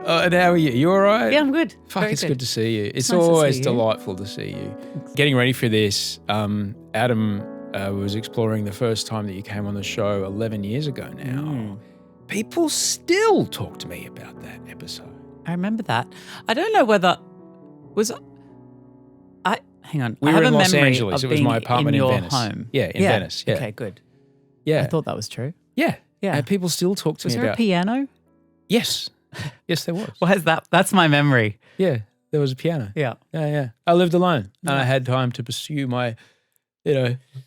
And how are you? You all right? Yeah, I'm good. Fuck, Very it's good to see you. It's nice to see always you. delightful to see you. Getting ready for this, Adam was exploring the first time that you came on the show 11 years ago now. People still talk to me about that episode. I remember that. I don't know whether hang on. We I were have in a Los memory Angeles. of It was my being apartment in in your Venice. home. Yeah, in Venice. Yeah. Okay, good. Yeah. I thought that was true. Yeah. Yeah. And people still talk to Was me there about a piano? Yes. Yes, there was. Why is that? That's my memory. Yeah, there was a piano. Yeah. Yeah. I lived alone and I had time to pursue my,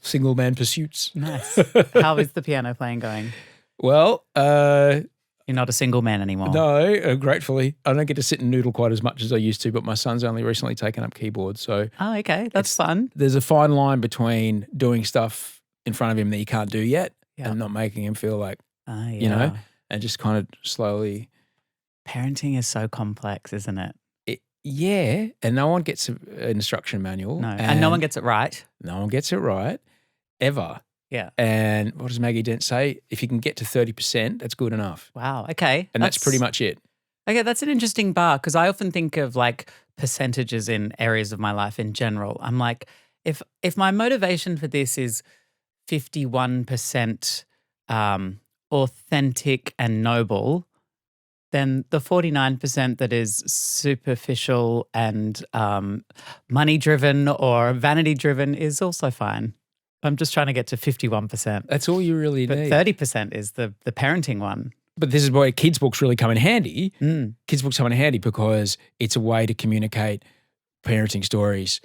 single man pursuits. Nice. How is the piano playing going? Well, You're not a single man anymore. no, gratefully. I don't get to sit and noodle quite as much as I used to, but my son's only recently taken up keyboard. So Oh, okay. That's fun. there's a fine line between doing stuff in front of him that you can't do yet Yeah. and not making him feel like, Yeah. and just kind of slowly. Parenting is so complex, isn't it? Yeah, and no one gets an instruction manual. No. And no one gets it right. No one gets it right, ever. Yeah. And what does Maggie Dent say? If you can get to 30%, that's good enough. Wow. Okay. And that's pretty much it. Okay, that's an interesting bar because I often think of like percentages in areas of my life in general. I'm like, if my motivation for this is 51% authentic and noble, then the 49% that is superficial and money-driven or vanity-driven is also fine. I'm just trying to get to 51%. That's all you really But need. 30% is the parenting one. But this is why kids' books really come in handy. Mm. Kids' books come in handy because it's a way to communicate parenting stories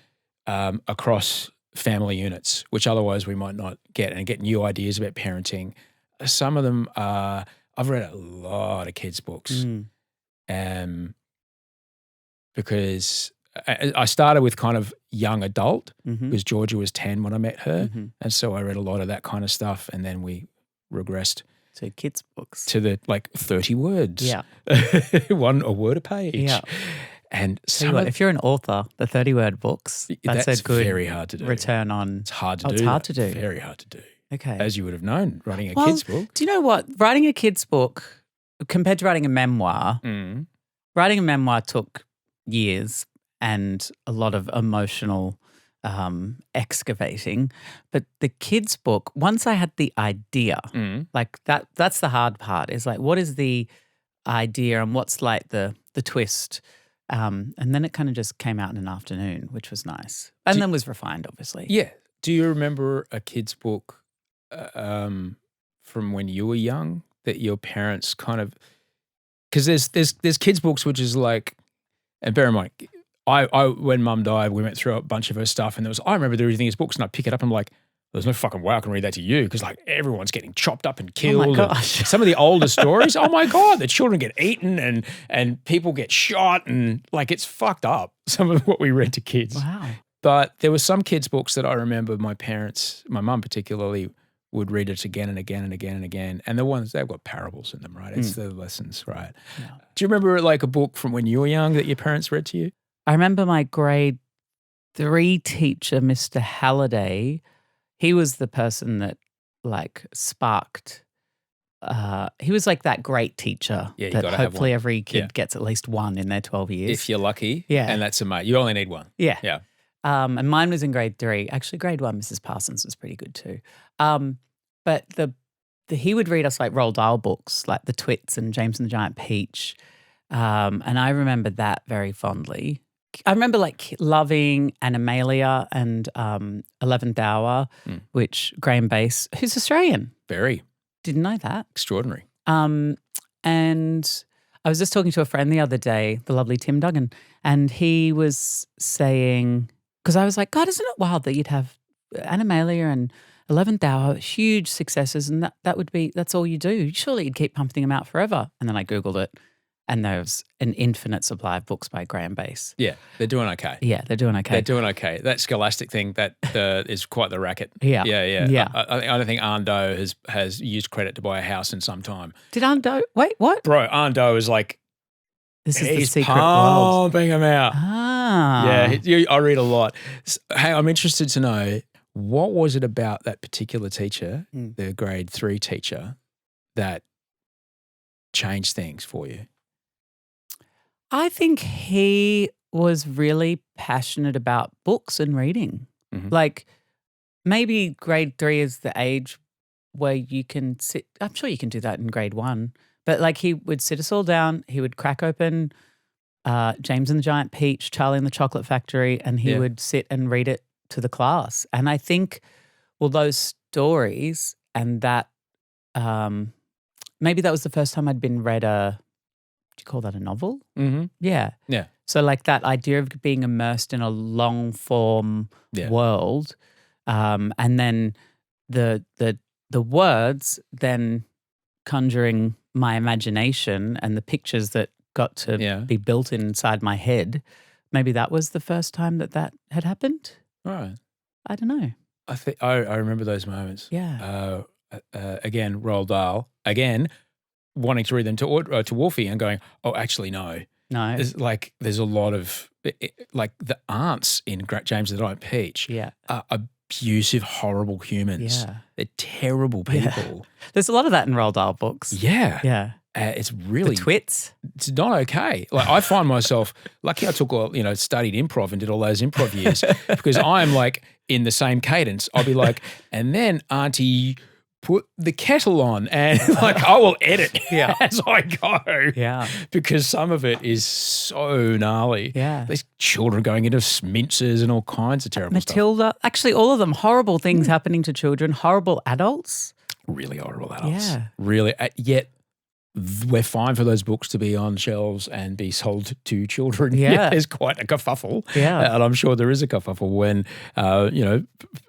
across family units, which otherwise we might not get, and get new ideas about parenting. Some of them are, I've read a lot of kids' books because I started with kind of young adult because Georgia was 10 when I met her. And so I read a lot of that kind of stuff, and then we regressed So kids' books. to the 30 words. Yeah. A word a page. Yeah. And Tell you some what, of if you're an author, the 30-word books, that's a good very hard to do. return on. It's hard to do. It's hard that. to do. Very hard to do. Okay. As you would have known, writing a Well, kid's book. Do you know what? Writing a kid's book compared to writing a memoir, writing a memoir took years and a lot of emotional excavating. But the kid's book, once I had the idea, like that's the hard part, is like, what is the idea and what's like the twist? And then it kind of just came out in an afternoon, which was nice. And then was refined, obviously. Yeah. Do you remember a kid's book from when you were young that your parents kind of, because there's kids' books which is like, and bear in mind, I when Mum died, we went through a bunch of her stuff, and I remember there was these books, and I pick it up, and I'm like, there's no fucking way I can read that to you, because like everyone's getting chopped up and killed. Oh my gosh. And some of the older stories, oh my God, the children get eaten and people get shot, and like it's fucked up, some of what we read to kids. Wow. But there were some kids' books that I remember my parents, my mum particularly, would read it again and again and again and again. And the ones, they've got parables in them, right? It's the lessons, right? Yeah. Do you remember like a book from when you were young that your parents read to you? I remember my grade 3 teacher, Mr. Halliday. He was the person that like sparked. He was like that great teacher Yeah, you that gotta have hopefully one. every kid Yeah. gets at least one in their 12 years. If you're lucky. Yeah. And that's a mate. You only need one. Yeah. Yeah. And mine was in grade 3. Actually, grade 1, Mrs. Parsons was pretty good too. But he would read us like Roald Dahl books, like The Twits and James and the Giant Peach. And I remember that very fondly. I remember like loving Animalia and 11th Hour, which Graham Base, who's Australian. Very Didn't know that. extraordinary. And I was just talking to a friend the other day, the lovely Tim Duggan, and he was saying, because I was like, God, isn't it wild that you'd have Animalia and 11th Hour, huge successes, and that's all you do. Surely you'd keep pumping them out forever. And then I Googled it, and there was an infinite supply of books by Graham Base. Yeah. They're doing okay. Yeah, they're doing okay. They're doing okay. That Scholastic thing, that is quite the racket. Yeah. Yeah. I don't think Arndo has used credit to buy a house in some time. Did Arndo, wait, what? Bro, Arndo is like, This is the he's secret world. pumping them out. Ah. Yeah, I read a lot. Hey, I'm interested to know, what was it about that particular teacher, the grade 3 teacher, that changed things for you? I think he was really passionate about books and reading. Mhm. Like maybe grade 3 is the age where you can sit. I'm sure you can do that in grade 1. But like he would sit us all down. He would crack open James and the Giant Peach, Charlie and the Chocolate Factory, and he Yeah. would sit and read it to the class. And I think, well, those stories and that, maybe that was the first time I'd been read do you call that a novel? Mhm. Yeah. Yeah. So like that idea of being immersed in a long form Yeah. world, and then the words then conjuring my imagination and the pictures that got to Yeah. be built inside my head. Maybe that was the first time that had happened. Right. I don't know. I remember those moments. Yeah. Again, Roald Dahl. Again, wanting to read them to Wolfie and going, oh, actually, no. No. There's a lot of like the aunts in James and the Giant Peach Yeah. are abusive, horrible humans. Yeah. They're terrible people. There's a lot of that in Roald Dahl books. Yeah. Yeah. It's really The twits. It's not okay. Like I find myself lucky. I took studied improv and did all those improv years because I'm like in the same cadence. I'll be like, and then Auntie put the kettle on, and like I will edit as I go. Yeah. Because some of it is so gnarly. Yeah. There's children going into minces and all kinds of terrible stuff. Matilda. Actually, all of them horrible things happening to children. Horrible adults. Really horrible adults. Yeah. Really. Yet we're fine for those books to be on shelves and be sold to children. Yeah. There's quite a kerfuffle. Yeah. And I'm sure there is a kerfuffle when,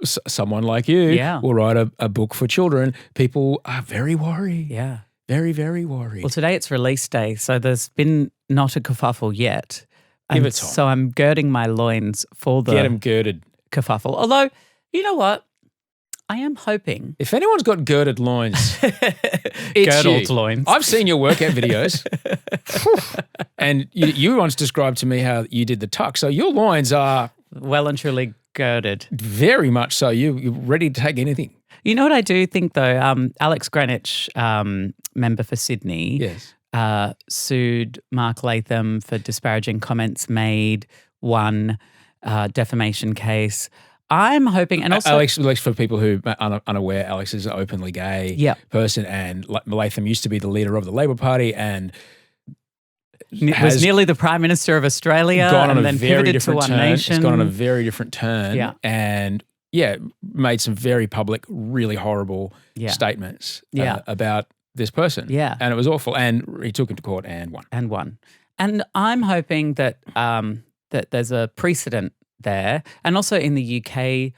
someone like you will write a book for children. People are very worried. Yeah. Very, very worried. Well, today it's release day, so there's been not a kerfuffle yet. Give it time. So I'm girding my loins for the Get them girded. kerfuffle. Although, you know what? I am hoping. If anyone's got girded loins, it's Girdled you. loins. I've seen your workout videos. And you once described to me how you did the tuck. So your loins are well and truly girded. Very much so. You're ready to take anything. You know what I do think though? Alex Greenwich, member for Sydney, sued Mark Latham for disparaging comments made, won defamation case. I'm hoping, and also Alex, for people who are unaware, Alex is an openly gay person, and Latham used to be the leader of the Labor Party, and was nearly the Prime Minister of Australia, and then pivoted to One Nation. It's gone on a very different turn, and made some very public, really horrible statements about this person, and it was awful. And he took him to court and won. And I'm hoping that that there's a precedent there. And also in the UK,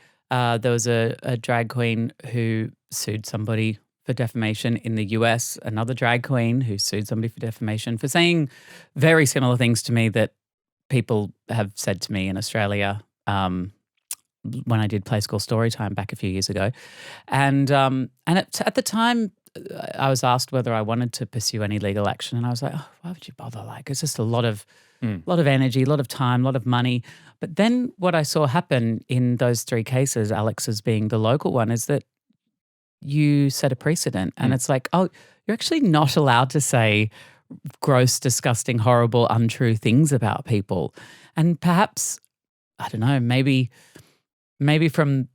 there was a drag queen who sued somebody for defamation. In the US, another drag queen who sued somebody for defamation for saying very similar things to me that people have said to me in Australia when I did Play School Storytime back a few years ago. And at the time, I was asked whether I wanted to pursue any legal action, and I was like, oh, why would you bother? Like, it's just a lot of energy, a lot of time, a lot of money. But then what I saw happen in those three cases, Alex's being the local one, is that you set a precedent. And it's like, oh, you're actually not allowed to say gross, disgusting, horrible, untrue things about people. And perhaps, I don't know, maybe from,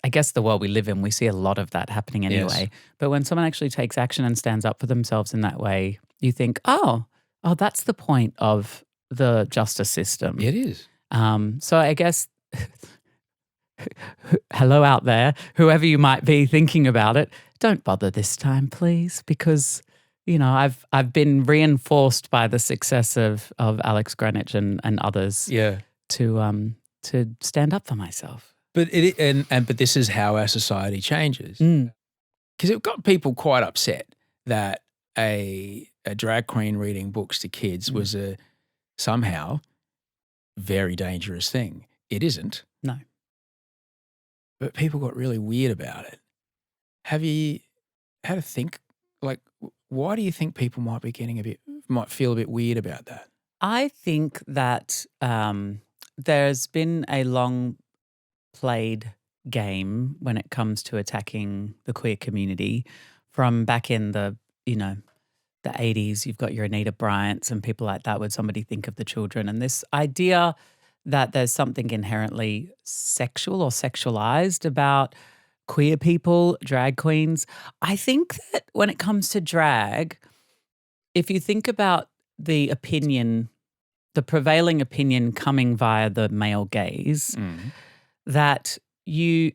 I guess, the world we live in, we see a lot of that happening anyway. Yes. But when someone actually takes action and stands up for themselves in that way, you think, oh, that's the point of the justice system. It is. So I guess, hello out there, whoever you might be thinking about it, don't bother this time, please, because, you know, I've been reinforced by the success of Alex Greenwich and others to stand up for myself. But but this is how our society changes. Because it got people quite upset that a drag queen reading books to kids was a somehow very dangerous thing. It isn't. No. But people got really weird about it. Have you had to think, like, why do you think people might feel a bit weird about that? I think that there's been a long played game when it comes to attacking the queer community from back in the, the 80s, you've got your Anita Bryants and people like that, would somebody think of the children? And this idea that there's something inherently sexual or sexualized about queer people, drag queens. I think that when it comes to drag, if you think about the opinion, the prevailing opinion coming via the male gaze, that you,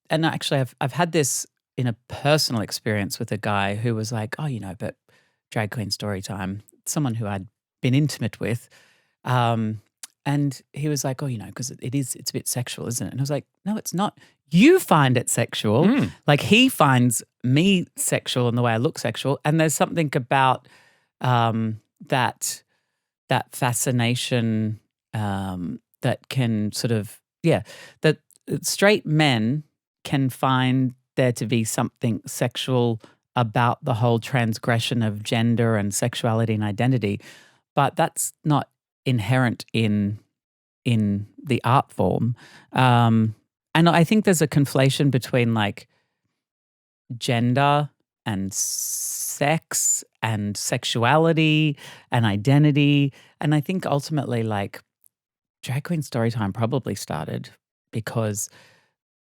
and actually I've had this in a personal experience with a guy who was like, oh, but drag queen story time, someone who I'd been intimate with. And he was like, oh, because it's a bit sexual, isn't it? And I was like, no, it's not. You find it sexual. Like he finds me sexual in the way I look sexual. And there's something about that fascination that can sort of, that straight men can find there to be something sexual about the whole transgression of gender and sexuality and identity. But that's not inherent in the art form. And I think there's a conflation between like gender and sex and sexuality and identity. And I think ultimately like drag queen storytime probably started because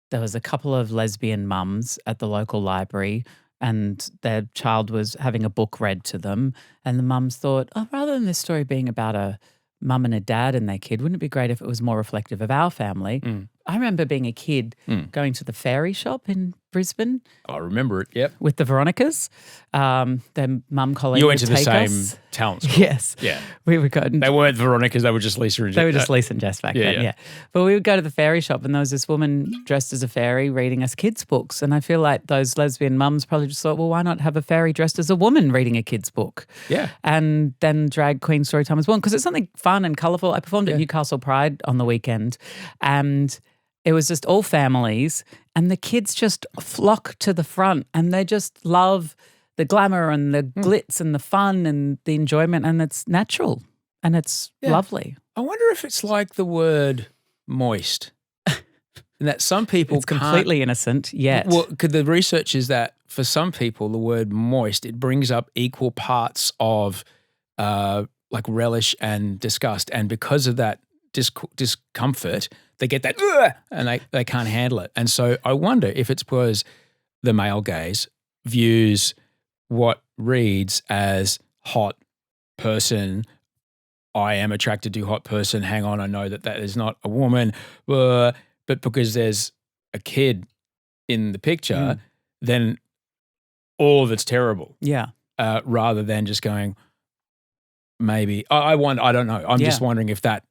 there was a couple of lesbian mums at the local library and their child was having a book read to them. And the mums thought, oh, rather than this story being about a mum and a dad and their kid, wouldn't it be great if it was more reflective of our family? I remember being a kid going to the fairy shop in Brisbane. I remember it, yep. With the Veronicas. Their mum Colleen You went to would the take same us. talent school. Yes. Yeah. We would go. They weren't Veronicas, they were just Lisa and Jess. They were just Lisa and Jess back then, yeah. But we would go to the fairy shop and there was this woman dressed as a fairy reading us kids' books. And I feel like those lesbian mums probably just thought, well, why not have a fairy dressed as a woman reading a kid's book? Yeah. And then drag queen storytime was born because it's something fun and colourful. I performed at Newcastle Pride on the weekend and it was just all families and the kids just flock to the front and they just love the glamour and the glitz and the fun and the enjoyment and it's natural and it's lovely. I wonder if it's like the word moist and that some people it's completely innocent yet. Well, the research is that for some people the word moist, it brings up equal parts of like relish and disgust and because of that discomfort, they get that and they can't handle it. And so I wonder if it's because the male gaze views what reads as hot person, I am attracted to hot person, hang on, I know that is not a woman, but because there's a kid in the picture, then all of it's terrible. Yeah. Rather than just going, maybe, I don't know. I'm just wondering if that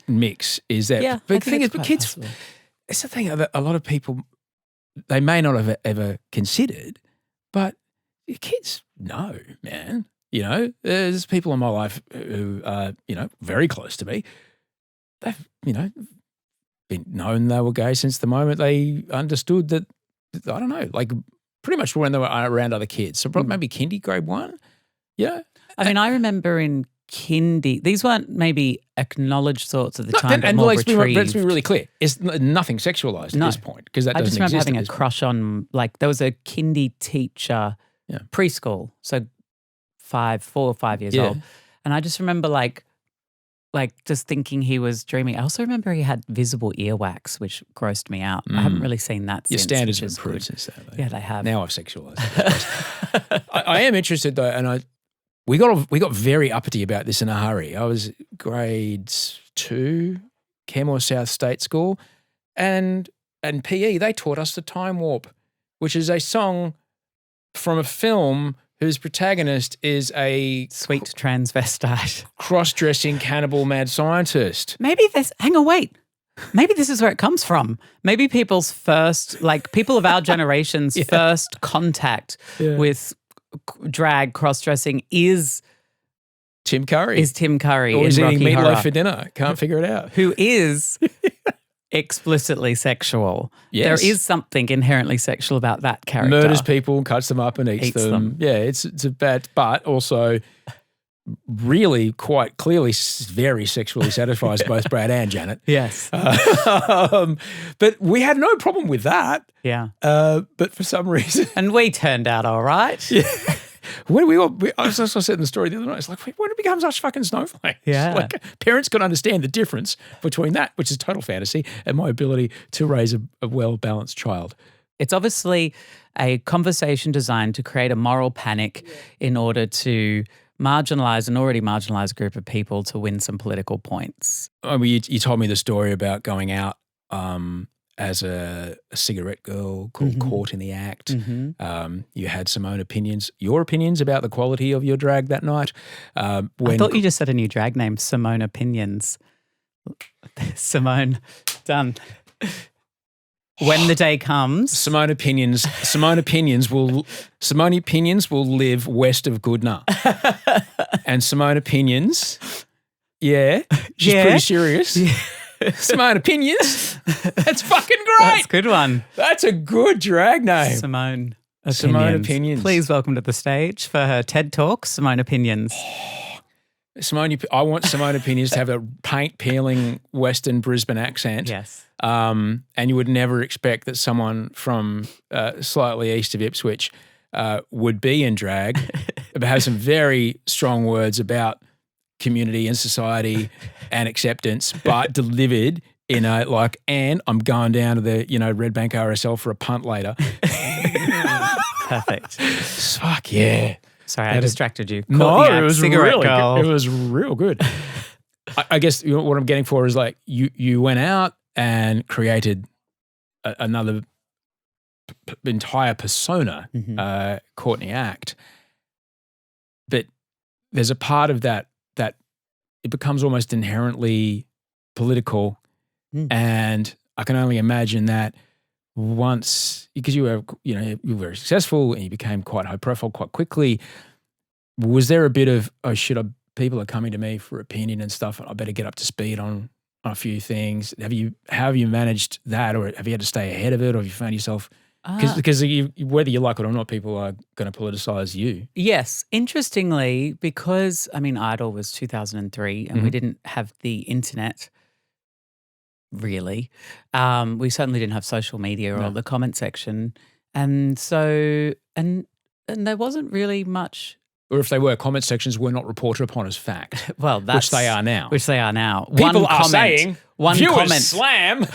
mix is that. Yeah, but the thing is, but kids, possible. It's the thing that a lot of people, they may not have ever considered, but kids know, man. There's people in my life who are, very close to me. They've, been known they were gay since the moment they understood that, I don't know, like pretty much when they were around other kids. So probably maybe kindy, grade 1. Yeah. I mean, I remember in kindy, these weren't maybe acknowledged thoughts at the time, but more retrieved. Let's be really clear. It's nothing sexualized at this point because that doesn't exist. I just remember having a crush on, like, there was a kindy teacher, preschool, so 4 or 5 years old. And I just remember like just thinking he was dreaming. I also remember he had visible earwax, which grossed me out. I haven't really seen that since. Your standards have improved since that. Yeah, they have. Now I've sexualized it. I am interested though, and we got very uppity about this in a hurry. I was grade 2, Kenmore South State School, and PE, they taught us the Time Warp, which is a song from a film whose protagonist is a sweet transvestite, cross-dressing cannibal mad scientist. Maybe this, hang on, wait. Maybe this is where it comes from. Maybe people's first, like people of our generation's first contact with drag cross-dressing is Tim Curry. Is Tim Curry. Or is eating Rocky meatloaf Horror, for dinner. Can't figure it out. Who is explicitly sexual. Yes. There is something inherently sexual about that character. Murders people, cuts them up and eats them. Yeah, it's a bad, but also really quite clearly very sexually satisfies both Brad and Janet. Yes. But we had no problem with that. Yeah. But for some reason. And we turned out all right. Yeah. I was also said in the story the other night, it's like, when did it become such fucking snowflakes? Yeah. Like, parents can understand the difference between that, which is total fantasy, and my ability to raise a well-balanced child. It's obviously a conversation designed to create a moral panic in order to marginalize an already marginalized group of people to win some political points. I mean, you told me the story about going out as a cigarette girl called Caught in the Act. You had some own opinions, your opinions about the quality of your drag that night. I thought you just said a new drag name, Simone Opinions. Simone, done. When the day comes, Simone Opinions will live west of Goodna. And Simone Opinions, she's pretty serious. Yeah. Simone Opinions, that's fucking great. That's a good one. That's a good drag name. Simone Opinions. Simone Opinions. Please welcome to the stage for her TED Talk, Simone Opinions. I want Simone Opinions to have a paint-peeling Western Brisbane accent. Yes. And you would never expect that someone from slightly east of Ipswich would be in drag, but have some very strong words about community and society and acceptance, but delivered in a like, and I'm going down to the Red Bank RSL for a punt later. Perfect. Fuck yeah. Sorry, I distracted you. No, it was cigarette really girl. good. It was real good. I guess what I'm getting for is like you went out and created another entire persona, Courtney Act, but there's a part of that it becomes almost inherently political, and I can only imagine that once, because you were very successful and you became quite high profile quite quickly, was there a bit of, people are coming to me for opinion and stuff, and I better get up to speed on a few things? How have you managed that, or have you had to stay ahead of it, or have you found yourself, because whether you like it or not, people are going to politicize you? Yes. Interestingly, because, Idol was 2003 and we didn't have the internet, really. We certainly didn't have social media or the comment section. And so, and there wasn't really much. Or if they were, comment sections were not reported upon as fact. Well, which they are now. People are saying, viewers slam.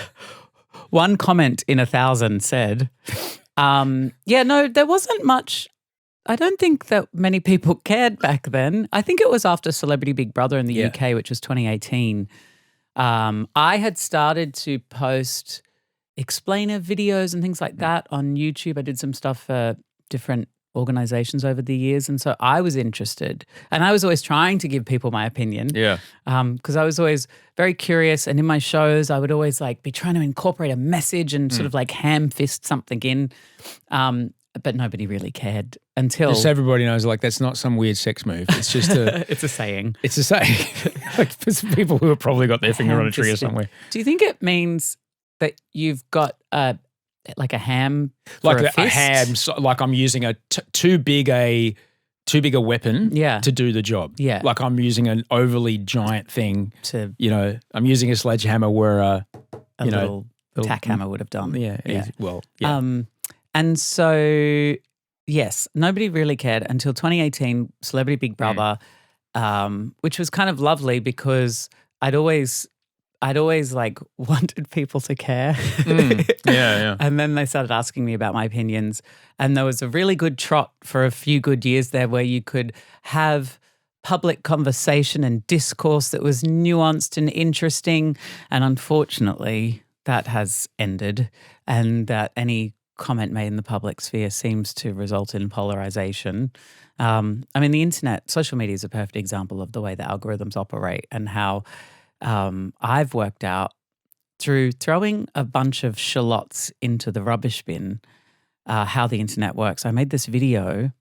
One comment in 1,000 said, there wasn't much. I don't think that many people cared back then. I think it was after Celebrity Big Brother in the UK, which was 2018. I had started to post explainer videos and things like that on YouTube. I did some stuff for different organizations over the years, and so I was interested, and I was always trying to give people my opinion. Because I was always very curious, and in my shows I would always be trying to incorporate a message and sort of ham fist something in, but nobody really cared until just everybody knows that's not some weird sex move. It's just it's a saying. It's a saying. It's people who have probably got their finger on a tree or somewhere. Do you think it means that you've got a ham, for a ham, like I'm using too big a weapon to do the job. Yeah, like I'm using an overly giant thing to, I'm using a sledgehammer where a little tack hammer would have done. Yeah. Well, yeah. And so yes, nobody really cared until 2018, Celebrity Big Brother, which was kind of lovely because I'd always wanted people to care. Yeah. And then they started asking me about my opinions. And there was a really good trot for a few good years there where you could have public conversation and discourse that was nuanced and interesting. And unfortunately, that has ended, and that any comment made in the public sphere seems to result in polarization. The internet, social media is a perfect example of the way the algorithms operate, and how I've worked out through throwing a bunch of shallots into the rubbish bin how the internet works. I made this video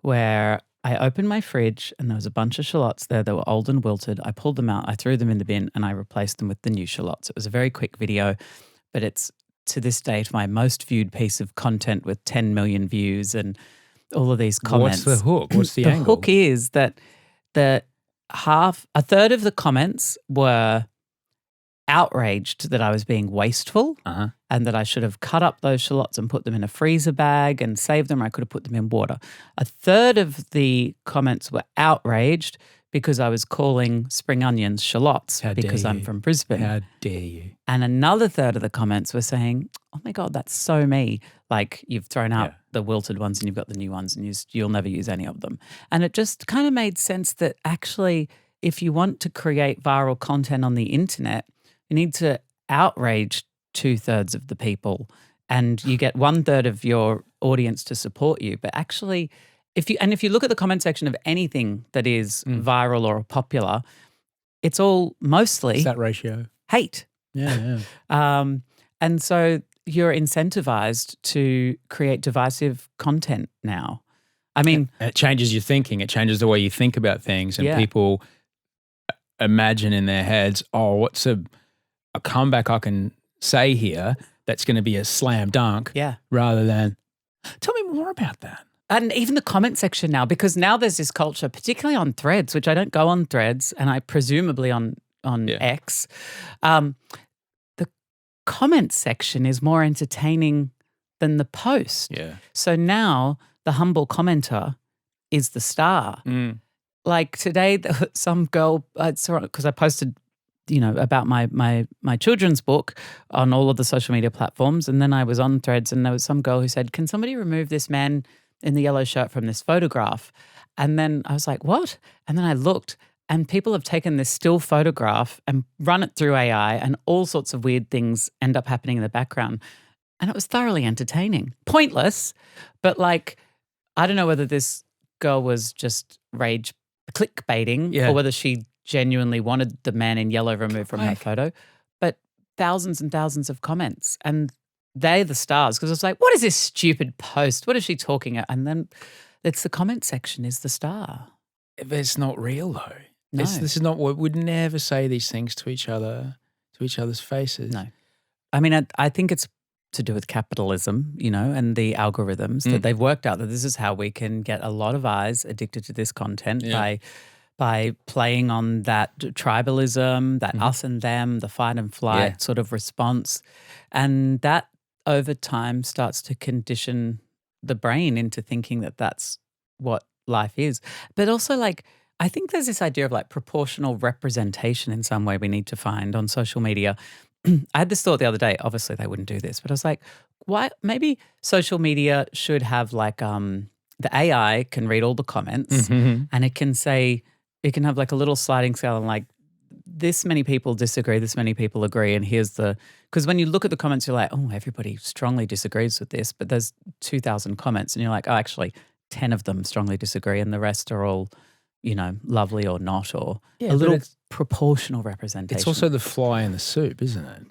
where I opened my fridge and there was a bunch of shallots there that were old and wilted. I pulled them out, I threw them in the bin, and I replaced them with the new shallots. It was a very quick video, but it's to this date my most viewed piece of content with 10 million views and all of these comments. What's the hook? What's the angle? The hook is that a third of the comments were outraged that I was being wasteful and that I should have cut up those shallots and put them in a freezer bag and saved them, or I could have put them in water. A third of the comments were outraged because I was calling spring onions shallots because I'm from Brisbane. How dare you? And another third of the comments were saying, oh my God, that's so me. Like, you've thrown out the wilted ones and you've got the new ones and you'll never use any of them. And it just kind of made sense that actually, if you want to create viral content on the internet, you need to outrage 2/3 of the people and you get 1/3 of your audience to support you. But actually, if you look at the comment section of anything that is viral or popular, it's all mostly It's that ratio. hate. Yeah. And so you're incentivized to create divisive content now. I mean, it changes your thinking. It changes the way you think about things, and Yeah. people imagine in their heads, oh, what's a comeback I can say here that's going to be a slam dunk, rather than tell me more about that. and even the comment section now, because now there's this culture, particularly on Threads, which I don't go on Threads, and I presumably on X. The comment section is more entertaining than the post. Yeah. So now the humble commenter is the star. Like today, some girl, because I posted, about my children's book on all of the social media platforms, and then I was on Threads, and there was some girl who said, "Can somebody remove this man in the yellow shirt from this photograph?" And then I was like, "What?" And then I looked, and people have taken this still photograph and run it through AI, and all sorts of weird things end up happening in the background. And it was thoroughly entertaining. Pointless, but like, I don't know whether this girl was just rage clickbaiting or whether she genuinely wanted the man in yellow removed from her photo. But thousands and thousands of comments, and they're the stars, because it's like, what is this stupid post? What is she talking about? And then it's the comment section is the star. It's not real though. No. This is not what we'd never say these things to each other, to each other's faces. No. I mean, I think it's to do with capitalism, and the algorithms that they've worked out that this is how we can get a lot of eyes addicted to this content by playing on that tribalism, that us and them, the fight and flight sort of response. And that over time starts to condition the brain into thinking that that's what life is. But also, like, I think there's this idea of like proportional representation in some way we need to find on social media. I had this thought the other day. Obviously, they wouldn't do this, but I was like, why? Maybe social media should have like the AI can read all the comments and it can say, it can have like a little sliding scale and like this many people disagree, this many people agree, and here's because when you look at the comments, you're like, oh, everybody strongly disagrees with this, but there's 2,000 comments, and you're like, oh, actually, 10 of them strongly disagree, and the rest are all, lovely or not, or a little proportional representation. It's also the fly in the soup, isn't it?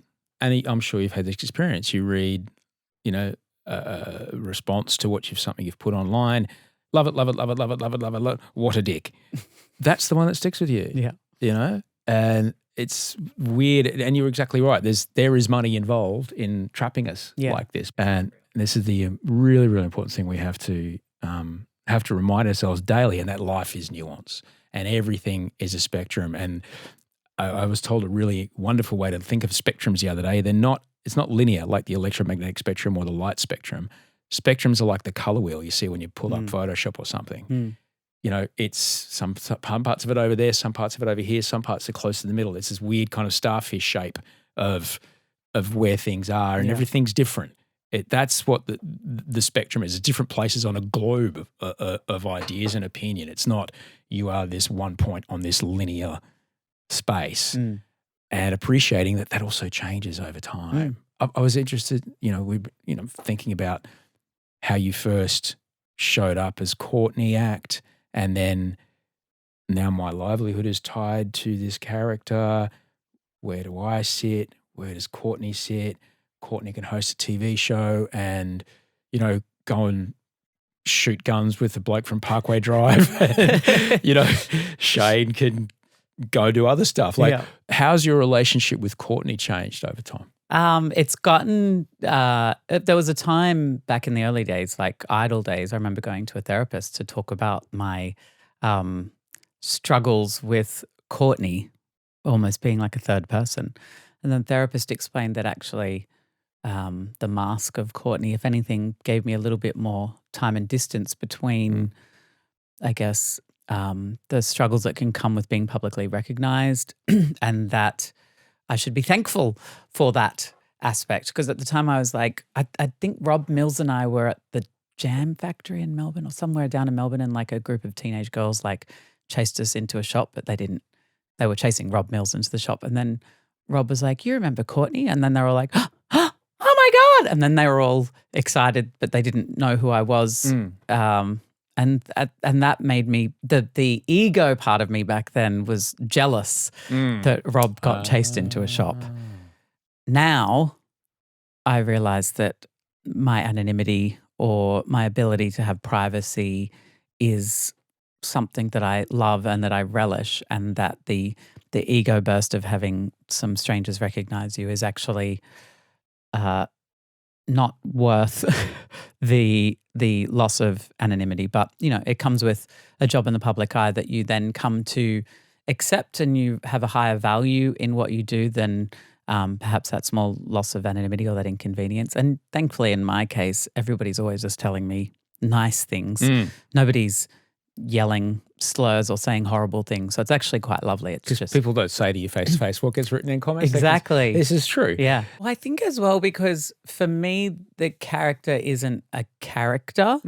And I'm sure you've had this experience. You read, a response to something you've put online. Love it, love it, love it, love it, love it, love it, love it. What a dick. That's the one that sticks with you. Yeah. And it's weird. And you're exactly right. There is money involved in trapping us like this. And this is the really, really important thing we have to remind ourselves daily, and that life is nuance and everything is a spectrum. And I was told a really wonderful way to think of spectrums the other day. It's not linear like the electromagnetic spectrum or the light spectrum. Spectrums are like the color wheel you see when you pull up Photoshop or something. It's some parts of it over there, some parts of it over here, some parts are close to the middle. It's this weird kind of starfish shape of where things are, and everything's different. That's what the spectrum is. It's different places on a globe of ideas and opinion. It's not you are this one point on this linear space, and appreciating that also changes over time. I was interested, thinking about how you first showed up as Courtney Act, and then now my livelihood is tied to this character. Where do I sit? Where does Courtney sit? Courtney can host a TV show and, go and shoot guns with the bloke from Parkway Drive. And, Shane can go do other stuff. How's your relationship with Courtney changed over time? It's gotten, there was a time back in the early days, like idle days, I remember going to a therapist to talk about my struggles with Courtney almost being like a third person. And then therapist explained that actually the mask of Courtney, if anything, gave me a little bit more time and distance between, I guess, the struggles that can come with being publicly recognized and that I should be thankful for that aspect. Because at the time I was like, I think Rob Mills and I were at the Jam Factory in Melbourne or somewhere down in Melbourne, and like a group of teenage girls like chased us into a shop, but they didn't. They were chasing Rob Mills into the shop. And then Rob was like, you remember Courtney? And then they were like, oh my God. And then they were all excited, but they didn't know who I was. And that made me, the ego part of me back then was jealous that Rob got chased into a shop. Now I realize that my anonymity or my ability to have privacy is something that I love and that I relish, and that the ego burst of having some strangers recognize you is actually not worth the loss of anonymity. But, you know, it comes with a job in the public eye that you then come to accept, and you have a higher value in what you do than perhaps that small loss of anonymity or that inconvenience. And thankfully, in my case, everybody's always just telling me nice things. Nobody's yelling slurs or saying horrible things. So it's actually quite lovely. It's just people don't say to you face to face what gets written in comments. Exactly. This is true. Yeah. Well, I think as well, because for me, the character isn't a character.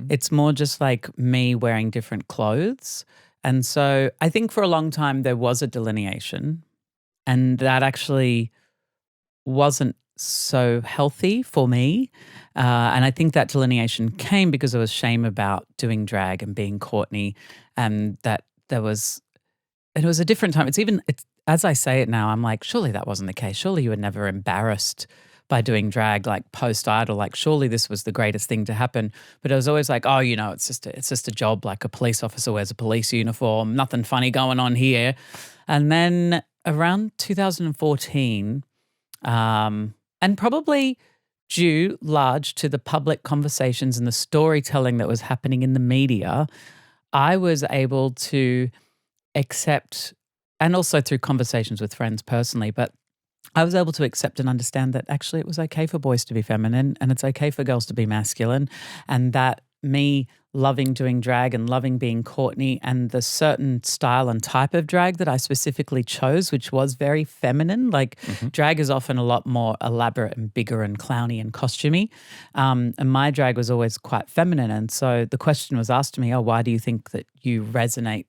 It's more just like me wearing different clothes. And so I think for a long time there was a delineation, and that actually wasn't so healthy for me. And I think that delineation came because there was shame about doing drag and being Courtney, and that it was a different time. It's as I say it now, I'm like, surely that wasn't the case. Surely you were never embarrassed by doing drag, like post-Idol. Like, surely this was the greatest thing to happen. But it was always like, oh, you know, it's just a job. Like a police officer wears a police uniform. Nothing funny going on here. And then around 2014, and probably due large to the public conversations and the storytelling that was happening in the media, I was able to accept, and also through conversations with friends personally, but I was able to accept and understand that actually it was okay for boys to be feminine and it's okay for girls to be masculine, and that me loving doing drag and loving being Courtney and the certain style and type of drag that I specifically chose, which was very feminine. Like drag is often a lot more elaborate and bigger and clowny and costumey. And my drag was always quite feminine. And so the question was asked to me, oh, why do you think that you resonate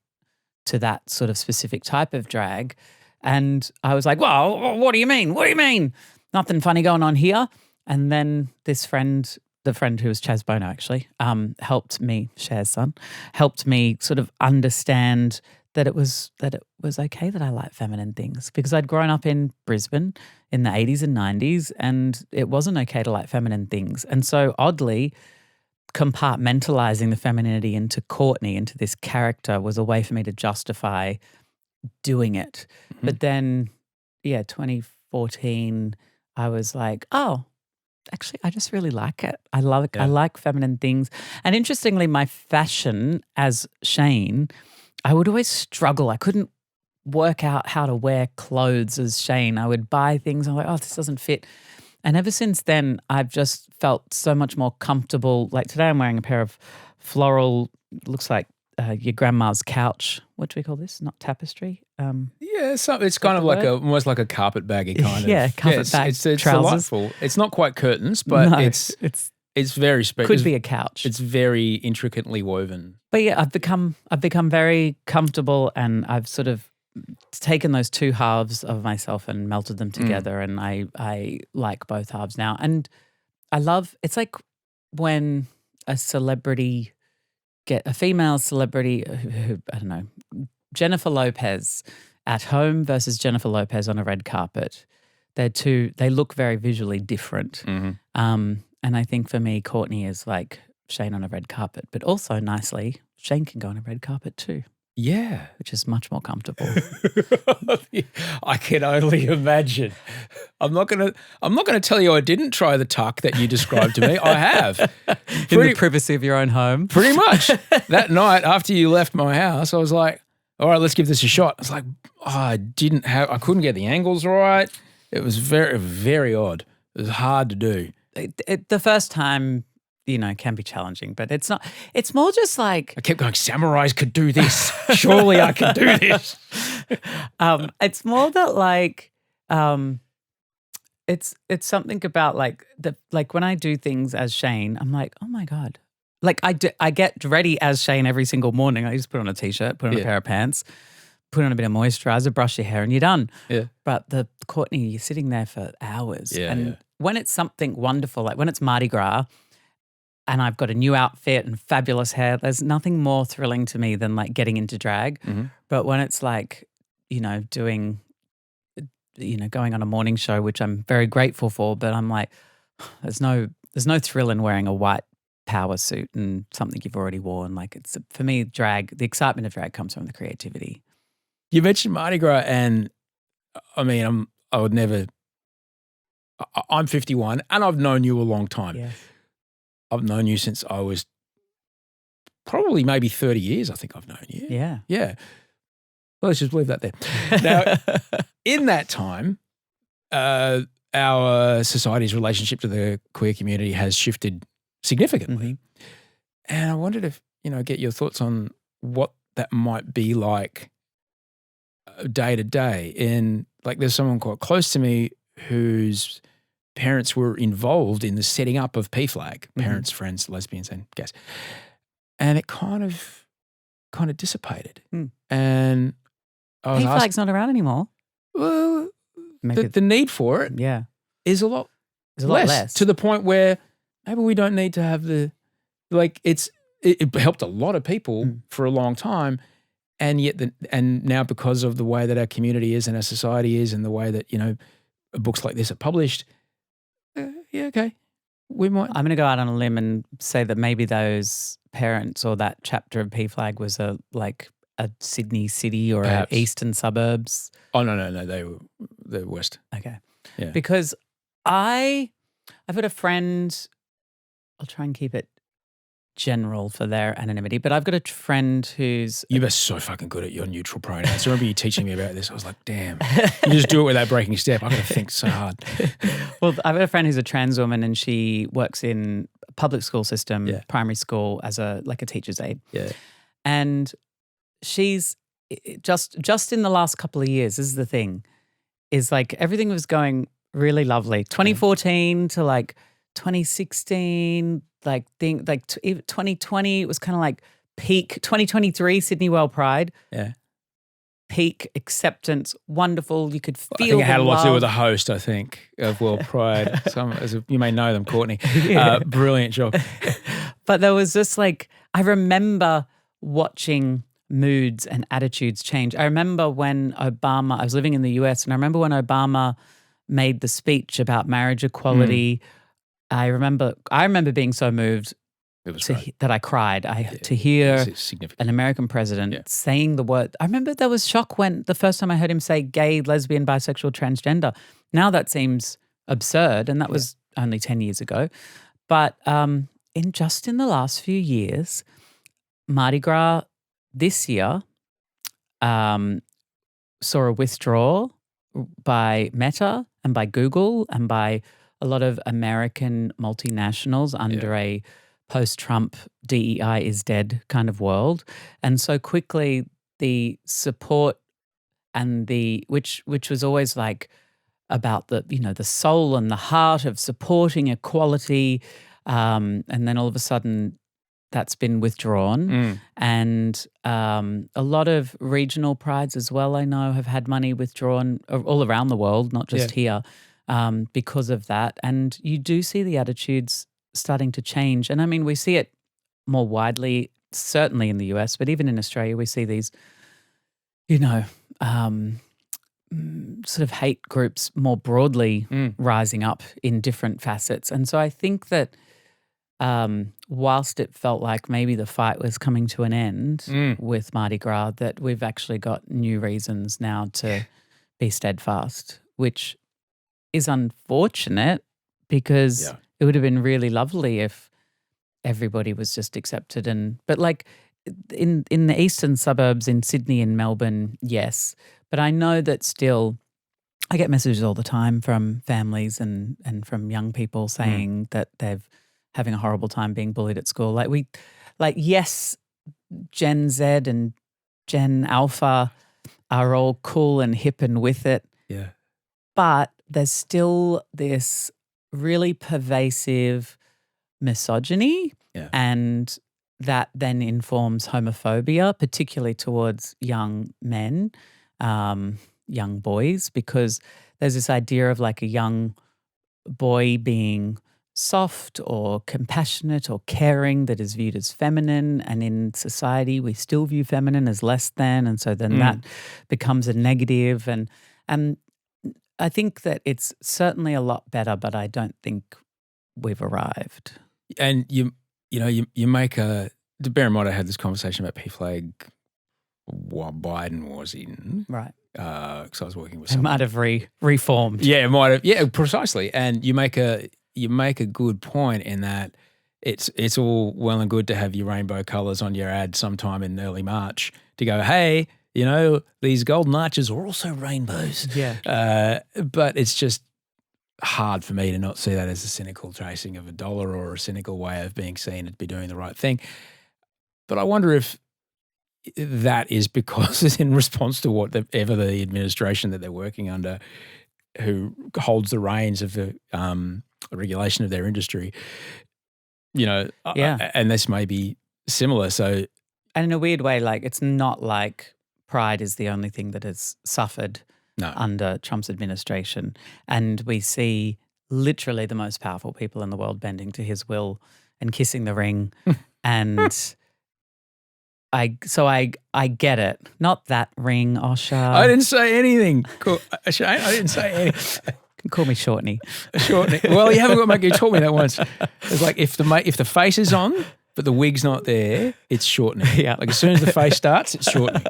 to that sort of specific type of drag? And I was like, well, what do you mean? What do you mean? Nothing funny going on here. And then this friend, the friend who was Chaz Bono actually, helped me, Cher's son, helped me sort of understand that it was okay that I like feminine things, because I'd grown up in Brisbane in the 80s and 90s and it wasn't okay to like feminine things. And so oddly, compartmentalizing the femininity into Courtney, into this character, was a way for me to justify doing it. But then, 2014, I was like, oh, actually, I just really like it. I love it. Yeah. I like feminine things. And interestingly, my fashion as Shane, I would always struggle. I couldn't work out how to wear clothes as Shane. I would buy things. I'm like, oh, this doesn't fit. And ever since then, I've just felt so much more comfortable. Like today I'm wearing a pair of floral, looks like your grandma's couch. What do we call this? Not tapestry? It's kind of like almost like a carpet baggy kind of. Yeah, carpet bag it's trousers. Delightful. It's not quite curtains, but no, it's very special. Could be a couch. It's very intricately woven. But yeah, I've become very comfortable, and I've sort of taken those two halves of myself and melted them together, and I like both halves now. And I love, it's like when a celebrity a female celebrity who I don't know, Jennifer Lopez at home versus Jennifer Lopez on a red carpet. They look very visually different. And I think for me, Courtney is like Shane on a red carpet, but also nicely, Shane can go on a red carpet too. Yeah. Which is much more comfortable. I can only imagine. I'm not gonna tell you I didn't try the tuck that you described to me. I have. In the privacy of your own home. Pretty much. That night after you left my house, I was like, all right, let's give this a shot. I was like, I couldn't get the angles right. It was very, very odd. It was hard to do. The first time, can be challenging, but it's not. It's more just like I kept going, samurais could do this. Surely I can do this. it's more that like it's something about like when I do things as Shane, I'm like, oh my God. Like I get ready as Shane every single morning. I just put on a t-shirt, put on a pair of pants, put on a bit of moisturizer, brush your hair, and you're done. Yeah. But the Courtney, you're sitting there for hours. Yeah, and when it's something wonderful, like when it's Mardi Gras and I've got a new outfit and fabulous hair, there's nothing more thrilling to me than like getting into drag. Mm-hmm. But when it's like, doing, going on a morning show, which I'm very grateful for, but I'm like, there's no thrill in wearing a white power suit and something you've already worn. Like it's, for me, drag, the excitement of drag comes from the creativity. You mentioned Mardi Gras, and I mean, I'm 51 and I've known you a long time. Yes. I've known you since I was probably maybe 30 years, I think I've known you. Yeah. Yeah. Well, let's just leave that there. Now, in that time, our society's relationship to the queer community has shifted significantly. Mm-hmm. And I wanted to, get your thoughts on what that might be like day to day. And like there's someone quite close to me whose parents were involved in the setting up of PFLAG, parents, friends, lesbians and gays. And it kind of dissipated. And I was PFLAG's not around anymore. Well, the need for it is a lot less to the point where maybe we don't need to have it helped a lot of people for a long time. And yet, and now because of the way that our community is and our society is and the way that, books like this are published, okay, we might. I'm going to go out on a limb and say that maybe those parents or that chapter of PFLAG was a Sydney city or a eastern suburbs. Oh, no, they're west. Okay. Yeah. Because I've got a friend, I'll try and keep it general for their anonymity, but I've got a friend who's... You were so fucking good at your neutral pronouns. I remember you teaching me about this. I was like, damn, you just do it without breaking step. I've got to think so hard. Well, I've got a friend who's a trans woman and she works in a public school system, primary school, as a teacher's aide. Yeah. And she's just in the last couple of years, this is the thing, is like everything was going really lovely. 2014 to like 2016, 2020, it was kind of like peak. 2023 Sydney World Pride. Yeah. Peak acceptance, wonderful. You could feel I think it had a lot to do love. with the host, I think, of World Pride. You may know them, Courtney. Brilliant job. But there was just like, I remember watching moods and attitudes change. I remember when I was living in the US, and I remember when Obama made the speech about marriage equality. I remember being so moved that I cried. To hear an American president saying the word. I remember there was shock when the first time I heard him say gay, lesbian, bisexual, transgender. Now that seems absurd, and that was only 10 years ago. But in the last few years, Mardi Gras this year saw a withdrawal by Meta and by Google and by a lot of American multinationals under a post-Trump DEI is dead kind of world. And so quickly the support and which was always like about the soul and the heart of supporting equality, and then all of a sudden that's been withdrawn. And a lot of regional prides as well, I know, have had money withdrawn all around the world, not just here, because of that. And you do see the attitudes starting to change. And I mean, we see it more widely, certainly in the US, but even in Australia, we see these, sort of hate groups more broadly rising up in different facets. And so I think that whilst it felt like maybe the fight was coming to an end with Mardi Gras, that we've actually got new reasons now to be steadfast, which is unfortunate because it would have been really lovely if everybody was just accepted. But like in the eastern suburbs in Sydney and Melbourne, yes. But I know that still I get messages all the time from families and from young people saying that they're having a horrible time being bullied at school. Yes, Gen Z and Gen Alpha are all cool and hip and with it. Yeah. But there's still this really pervasive misogyny, and that then informs homophobia, particularly towards young men, young boys, because there's this idea of like a young boy being soft or compassionate or caring that is viewed as feminine, and in society we still view feminine as less than, and so then that becomes a negative. And I think that it's certainly a lot better, but I don't think we've arrived. And you make a, to bear in mind I had this conversation about PFLAG while Biden was in. Right. Because I was working with someone. It might have reformed. Yeah, it might have. Yeah, precisely. And you make a good point in that it's all well and good to have your rainbow colours on your ad sometime in early March to go, hey, these golden arches are also rainbows. Yeah. But it's just hard for me to not see that as a cynical chasing of a dollar or a cynical way of being seen to be doing the right thing. But I wonder if that is because it's in response to whatever the administration that they're working under, who holds the reins of the regulation of their industry, and this may be similar. So, and in a weird way, like it's not like Pride is the only thing that has suffered under Trump's administration. And we see literally the most powerful people in the world bending to his will and kissing the ring. And I get it. Not that ring, Osher. I didn't say anything. Cool. Shane, I didn't say anything. You can call me Shortney. Shortney. Well, you haven't got Mike. You taught me that once. It's like if the face is on, but the wig's not there, it's shortening. Yeah. Like as soon as the face starts, it's shortening,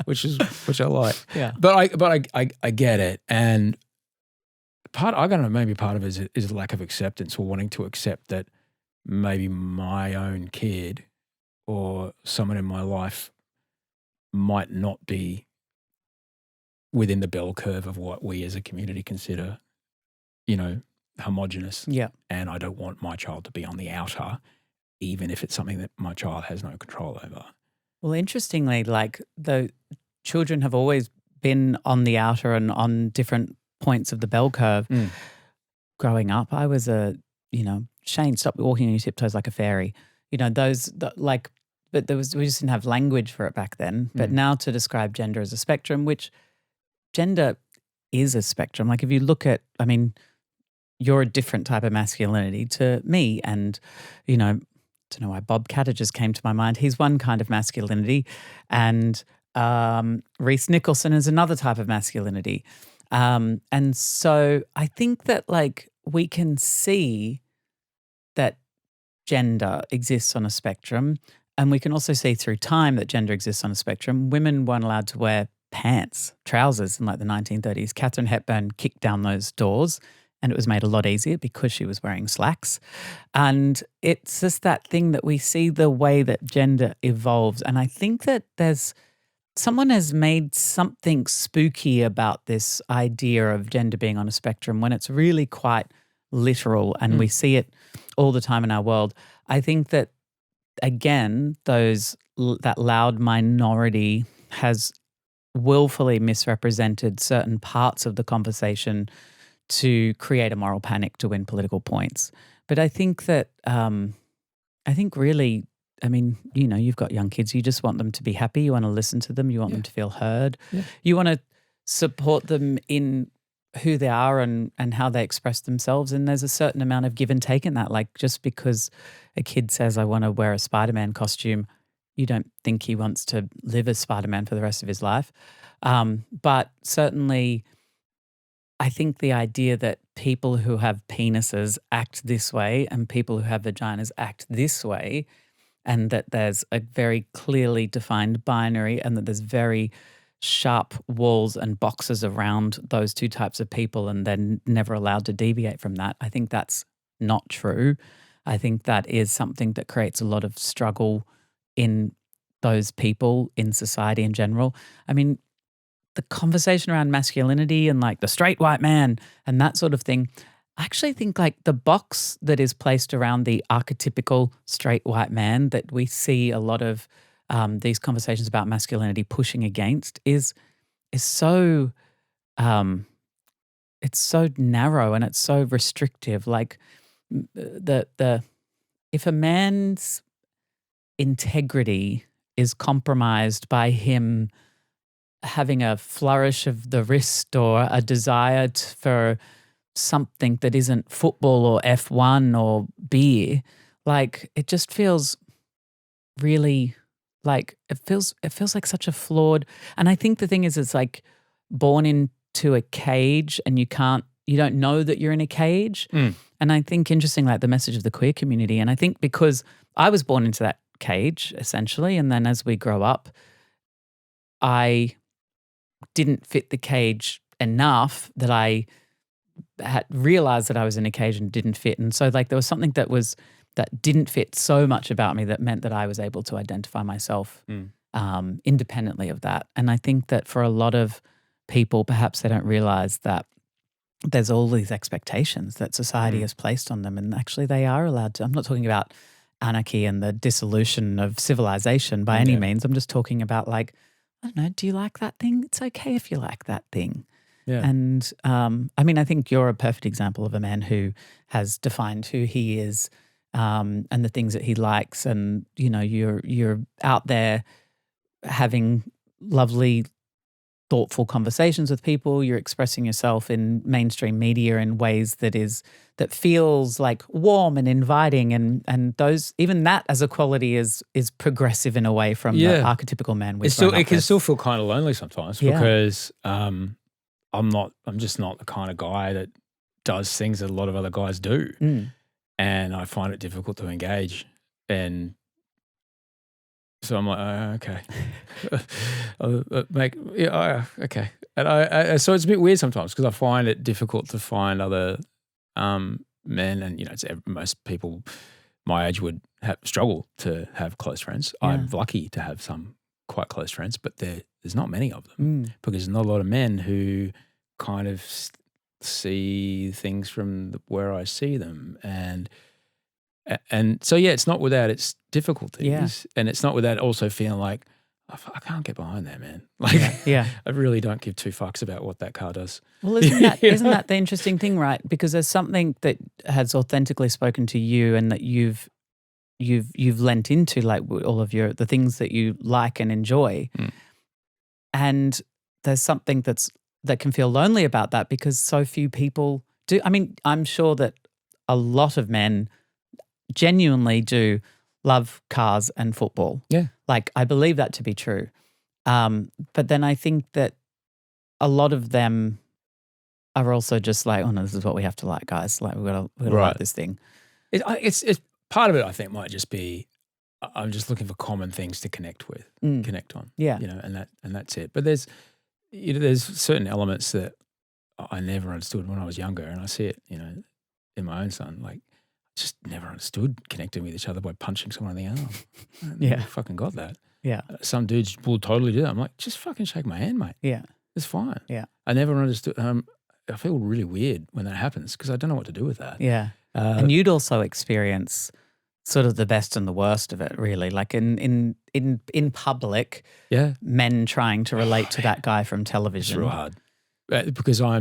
which I like. Yeah. But I get it, and I don't know. Maybe part of it is lack of acceptance, or wanting to accept that maybe my own kid or someone in my life might not be within the bell curve of what we as a community consider, homogenous. Yeah. And I don't want my child to be on the outer, even if it's something that my child has no control over. Well, interestingly, like the children have always been on the outer and on different points of the bell curve. Growing up, I was Shane, stop walking on your tiptoes like a fairy. But we just didn't have language for it back then. But now to describe gender as a spectrum, which gender is a spectrum. Like if you look at, you're a different type of masculinity to me, and I don't know why Bob Catter just came to my mind. He's one kind of masculinity, and Reese Nicholson is another type of masculinity. And so I think that we can see that gender exists on a spectrum, and we can also see through time that gender exists on a spectrum. Women weren't allowed to wear pants, trousers in the 1930s. Katherine Hepburn kicked down those doors, and it was made a lot easier because she was wearing slacks. And it's just that thing that we see the way that gender evolves. And I think that someone has made something spooky about this idea of gender being on a spectrum when it's really quite literal, and we see it all the time in our world. I think that, again, that loud minority has willfully misrepresented certain parts of the conversation to create a moral panic to win political points. But I think that, really, you've got young kids. You just want them to be happy. You want to listen to them. You want them to feel heard. Yeah. You want to support them in who they are and how they express themselves. And there's a certain amount of give and take in that. Like just because a kid says, I want to wear a Spider-Man costume, you don't think he wants to live as Spider-Man for the rest of his life. But certainly I think the idea that people who have penises act this way and people who have vaginas act this way, and that there's a very clearly defined binary and that there's very sharp walls and boxes around those two types of people and they're never allowed to deviate from that. I think that's not true. I think that is something that creates a lot of struggle in those people, in society in general. the conversation around masculinity and like the straight white man and that sort of thing, I actually think like the box that is placed around the archetypical straight white man that we see a lot of these conversations about masculinity pushing against is so it's so narrow and it's so restrictive. Like if a man's integrity is compromised by him having a flourish of the wrist or a desire for something that isn't football or F1 or beer, like it just feels really like it feels like such a flawed. And I think the thing is, it's like born into a cage and you don't know that you're in a cage. And I think interesting, like the message of the queer community. And I think because I was born into that cage essentially, and then as we grow up, I didn't fit the cage enough that I had realized that I was in a cage and didn't fit. And so like there was something that didn't fit so much about me that meant that I was able to identify myself independently of that. And I think that for a lot of people, perhaps they don't realize that there's all these expectations that society has placed on them, and actually they are allowed to. I'm not talking about anarchy and the dissolution of civilization by any means. I'm just talking about like, I don't know, do you like that thing? It's okay if you like that thing. Yeah. And I mean, I think you're a perfect example of a man who has defined who he is and the things that he likes, and you know, you're out there having lovely, thoughtful conversations with people. You're expressing yourself in mainstream media in ways that feels like warm and inviting, and those, even that as a quality is progressive in a way from the archetypical man we've grown up It can with. still feel kind of lonely sometimes because I'm just not the kind of guy that does things that a lot of other guys do. And I find it difficult to engage. And so I'm like, okay. And so it's a bit weird sometimes because I find it difficult to find other men, and you know, most people my age would struggle to have close friends. Yeah. I'm lucky to have some quite close friends, but there's not many of them because there's not a lot of men who kind of see things from where I see them, and so it's not without its difficulties, and it's not without also feeling like I can't get behind that, man. Like, I really don't give two fucks about what that car does. Well, isn't that the interesting thing, right? Because there's something that has authentically spoken to you, and that you've lent into, like all of the things that you like and enjoy, and there's something that can feel lonely about that because so few people do. I mean, I'm sure that a lot of men genuinely do love cars and football. Yeah. Like, I believe that to be true. But then I think that a lot of them are also just like, oh no, this is what we have to like, guys. Like, we've got to like this thing. It's part of it, I think, might just be I'm just looking for common things to connect on. Yeah. You know, and that's it. But there's certain elements that I never understood when I was younger, and I see it, you know, in my own son. Like, just never understood connecting with each other by punching someone in the arm. I never fucking got that. Yeah. Some dudes will totally do that. I'm like, just fucking shake my hand, mate. Yeah. It's fine. Yeah. I never understood. I feel really weird when that happens because I don't know what to do with that. Yeah. And you'd also experience sort of the best and the worst of it, really. Like in public, men trying to relate to that guy from television. It's real hard because I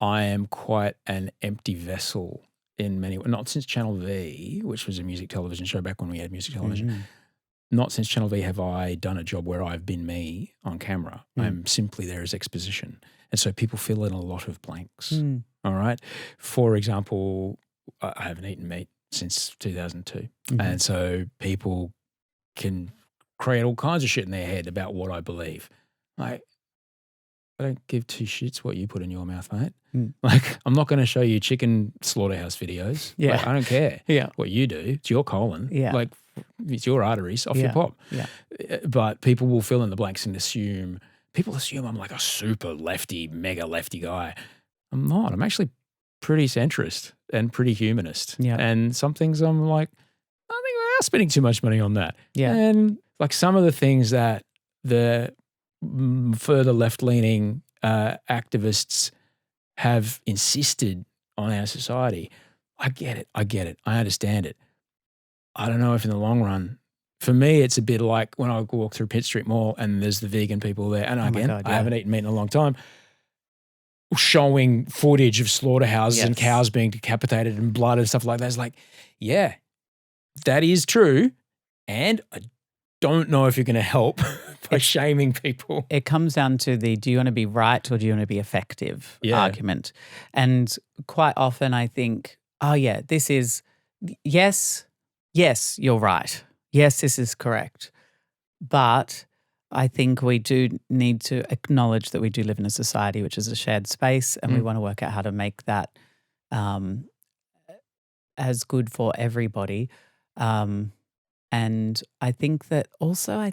am quite an empty vessel in many ways. Not since Channel V, which was a music television show back when we had music television. Not since Channel V have I done a job where I've been me on camera. I'm simply there as exposition. And so people fill in a lot of blanks. All right. For example, I haven't eaten meat since 2002. And so people can create all kinds of shit in their head about what I believe. Like, I don't give two shits what you put in your mouth, mate. Like, I'm not going to show you chicken slaughterhouse videos. Yeah. Like, I don't care what you do. It's your colon. Yeah. Like, it's your arteries off your pop. Yeah. But people will fill in the blanks and people assume I'm like a super lefty, mega lefty guy. I'm not. I'm actually pretty centrist and pretty humanist. Yeah. And some things I'm like, I think we are spending too much money on that. Yeah. And like some of the things that the further left-leaning activists have insisted on our society. I get it. I understand it. I don't know if in the long run, for me, it's a bit like when I walk through Pitt Street Mall and there's the vegan people there. And again, God, yeah. I haven't eaten meat in a long time, showing footage of slaughterhouses and cows being decapitated and blood and stuff like that. It's like, yeah, that is true. And I don't know if you're going to help by shaming people. It comes down to the do you want to be right or do you want to be effective argument. And quite often I think, oh yeah, this is, yes, you're right. Yes, this is correct. But I think we do need to acknowledge that we do live in a society which is a shared space, and we want to work out how to make that as good for everybody. And I think that also,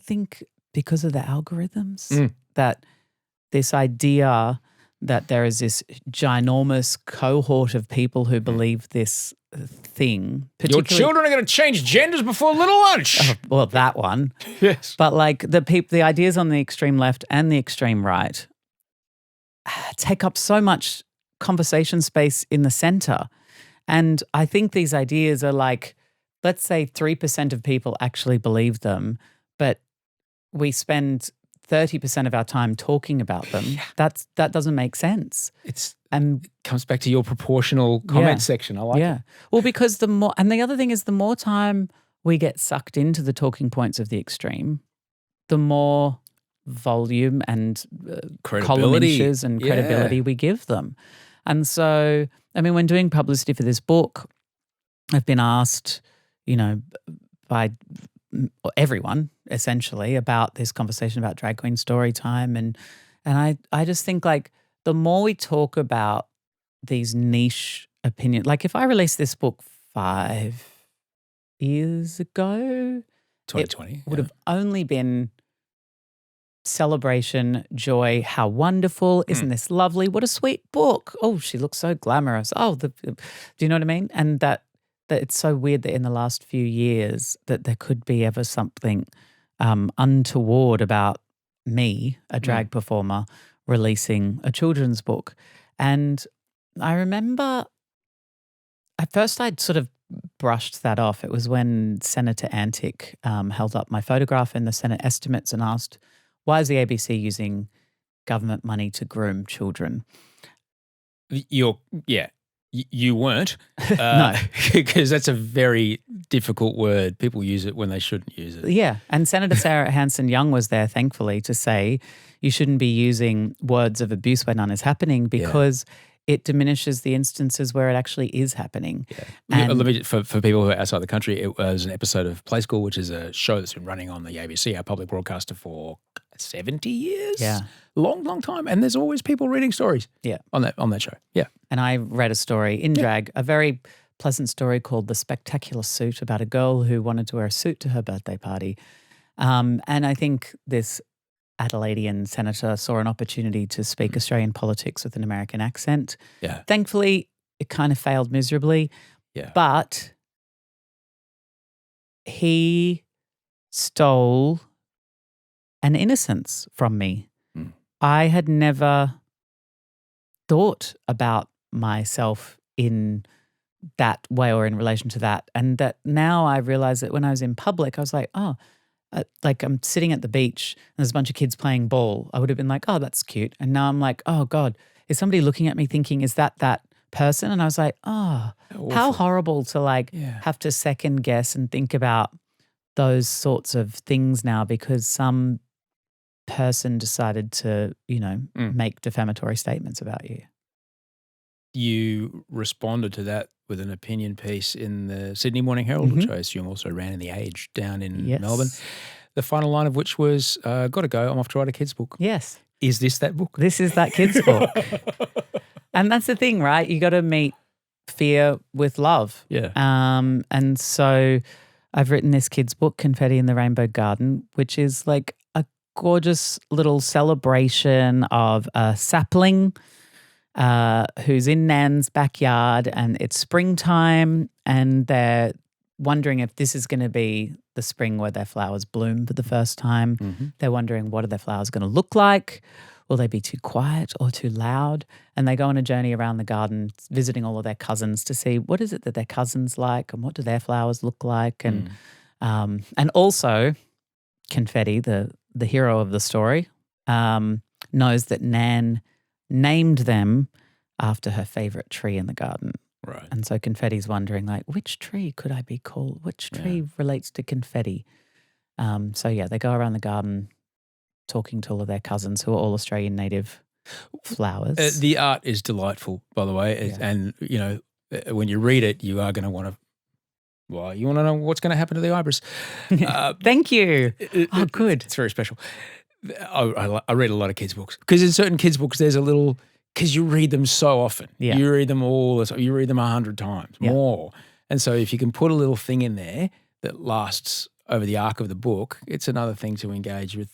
because of the algorithms, that this idea that there is this ginormous cohort of people who believe this thing. Your children are going to change genders before little lunch. Well, that one. Yes. But like the ideas on the extreme left and the extreme right take up so much conversation space in the center. And I think these ideas are like, let's say 3% of people actually believe them, but we spend 30% of our time talking about them. Yeah. That doesn't make sense. It comes back to your proportional comment section. I like it. Well, because the other thing is the more time we get sucked into the talking points of the extreme, the more volume and column inches and credibility we give them. And so, I mean, when doing publicity for this book, I've been asked, by everyone essentially about this conversation about drag queen story time. And I just think like the more we talk about these niche opinions, like if I released this book 5 years ago, 2020, it would have only been celebration, joy, how wonderful, isn't this lovely, what a sweet book. Oh, she looks so glamorous. Oh, do you know what I mean? And that it's so weird that in the last few years that there could be ever something untoward about me, a drag performer, releasing a children's book. And I remember at first I'd sort of brushed that off. It was when Senator Antic held up my photograph in the Senate estimates and asked, why is the ABC using government money to groom children? You weren't. No. Because that's a very difficult word. People use it when they shouldn't use it. Yeah. And Senator Sarah Hanson-Young was there, thankfully, to say you shouldn't be using words of abuse where none is happening because it diminishes the instances where it actually is happening. Yeah. Let me, for people who are outside the country, it was an episode of Play School, which is a show that's been running on the ABC, our public broadcaster, for 70 years. Yeah. Long time. And there's always people reading stories on that show. Yeah. And I read a story in drag, a very pleasant story called The Spectacular Suit about a girl who wanted to wear a suit to her birthday party. And I think this Adelaidean senator saw an opportunity to speak Australian politics with an American accent. Yeah. Thankfully, it kind of failed miserably. Yeah. But he stole an innocence from me. I had never thought about myself in that way or in relation to that. And that now I realize that when I was in public, I was like, like I'm sitting at the beach and there's a bunch of kids playing ball. I would have been like, oh, that's cute. And now I'm like, oh God, is somebody looking at me thinking, is that person? And I was like, oh, how horrible to have to second guess and think about those sorts of things now because some person decided to, make defamatory statements about you. You responded to that with an opinion piece in the Sydney Morning Herald, which I assume also ran in The Age down in Melbourne. The final line of which was, got to go, I'm off to write a kid's book. Yes. Is this that book? This is that kid's book. And that's the thing, right? You got to meet fear with love. Yeah. And so I've written this kid's book, Confetti in the Rainbow Garden, which is like a gorgeous little celebration of a sapling who's in Nan's backyard, and it's springtime and they're wondering if this is going to be the spring where their flowers bloom for the first time. Mm-hmm. They're wondering, what are their flowers going to look like? Will they be too quiet or too loud? And they go on a journey around the garden, visiting all of their cousins to see what is it that their cousins like and what do their flowers look like. And also Confetti, the hero of the story, knows that Nan named them after her favorite tree in the garden. Right. And so Confetti's wondering, like, which tree could I be called? Which tree relates to Confetti? They go around the garden talking to all of their cousins who are all Australian native flowers. The art is delightful, by the way. And, when you read it, you are going to want to, you want to know what's going to happen to the Ibis. Thank you. Good. It's very special. I read a lot of kids' books because in certain kids' books, there's a little, because you read them so often. Yeah. You read them you read them 100 times, more. And so if you can put a little thing in there that lasts over the arc of the book, it's another thing to engage with,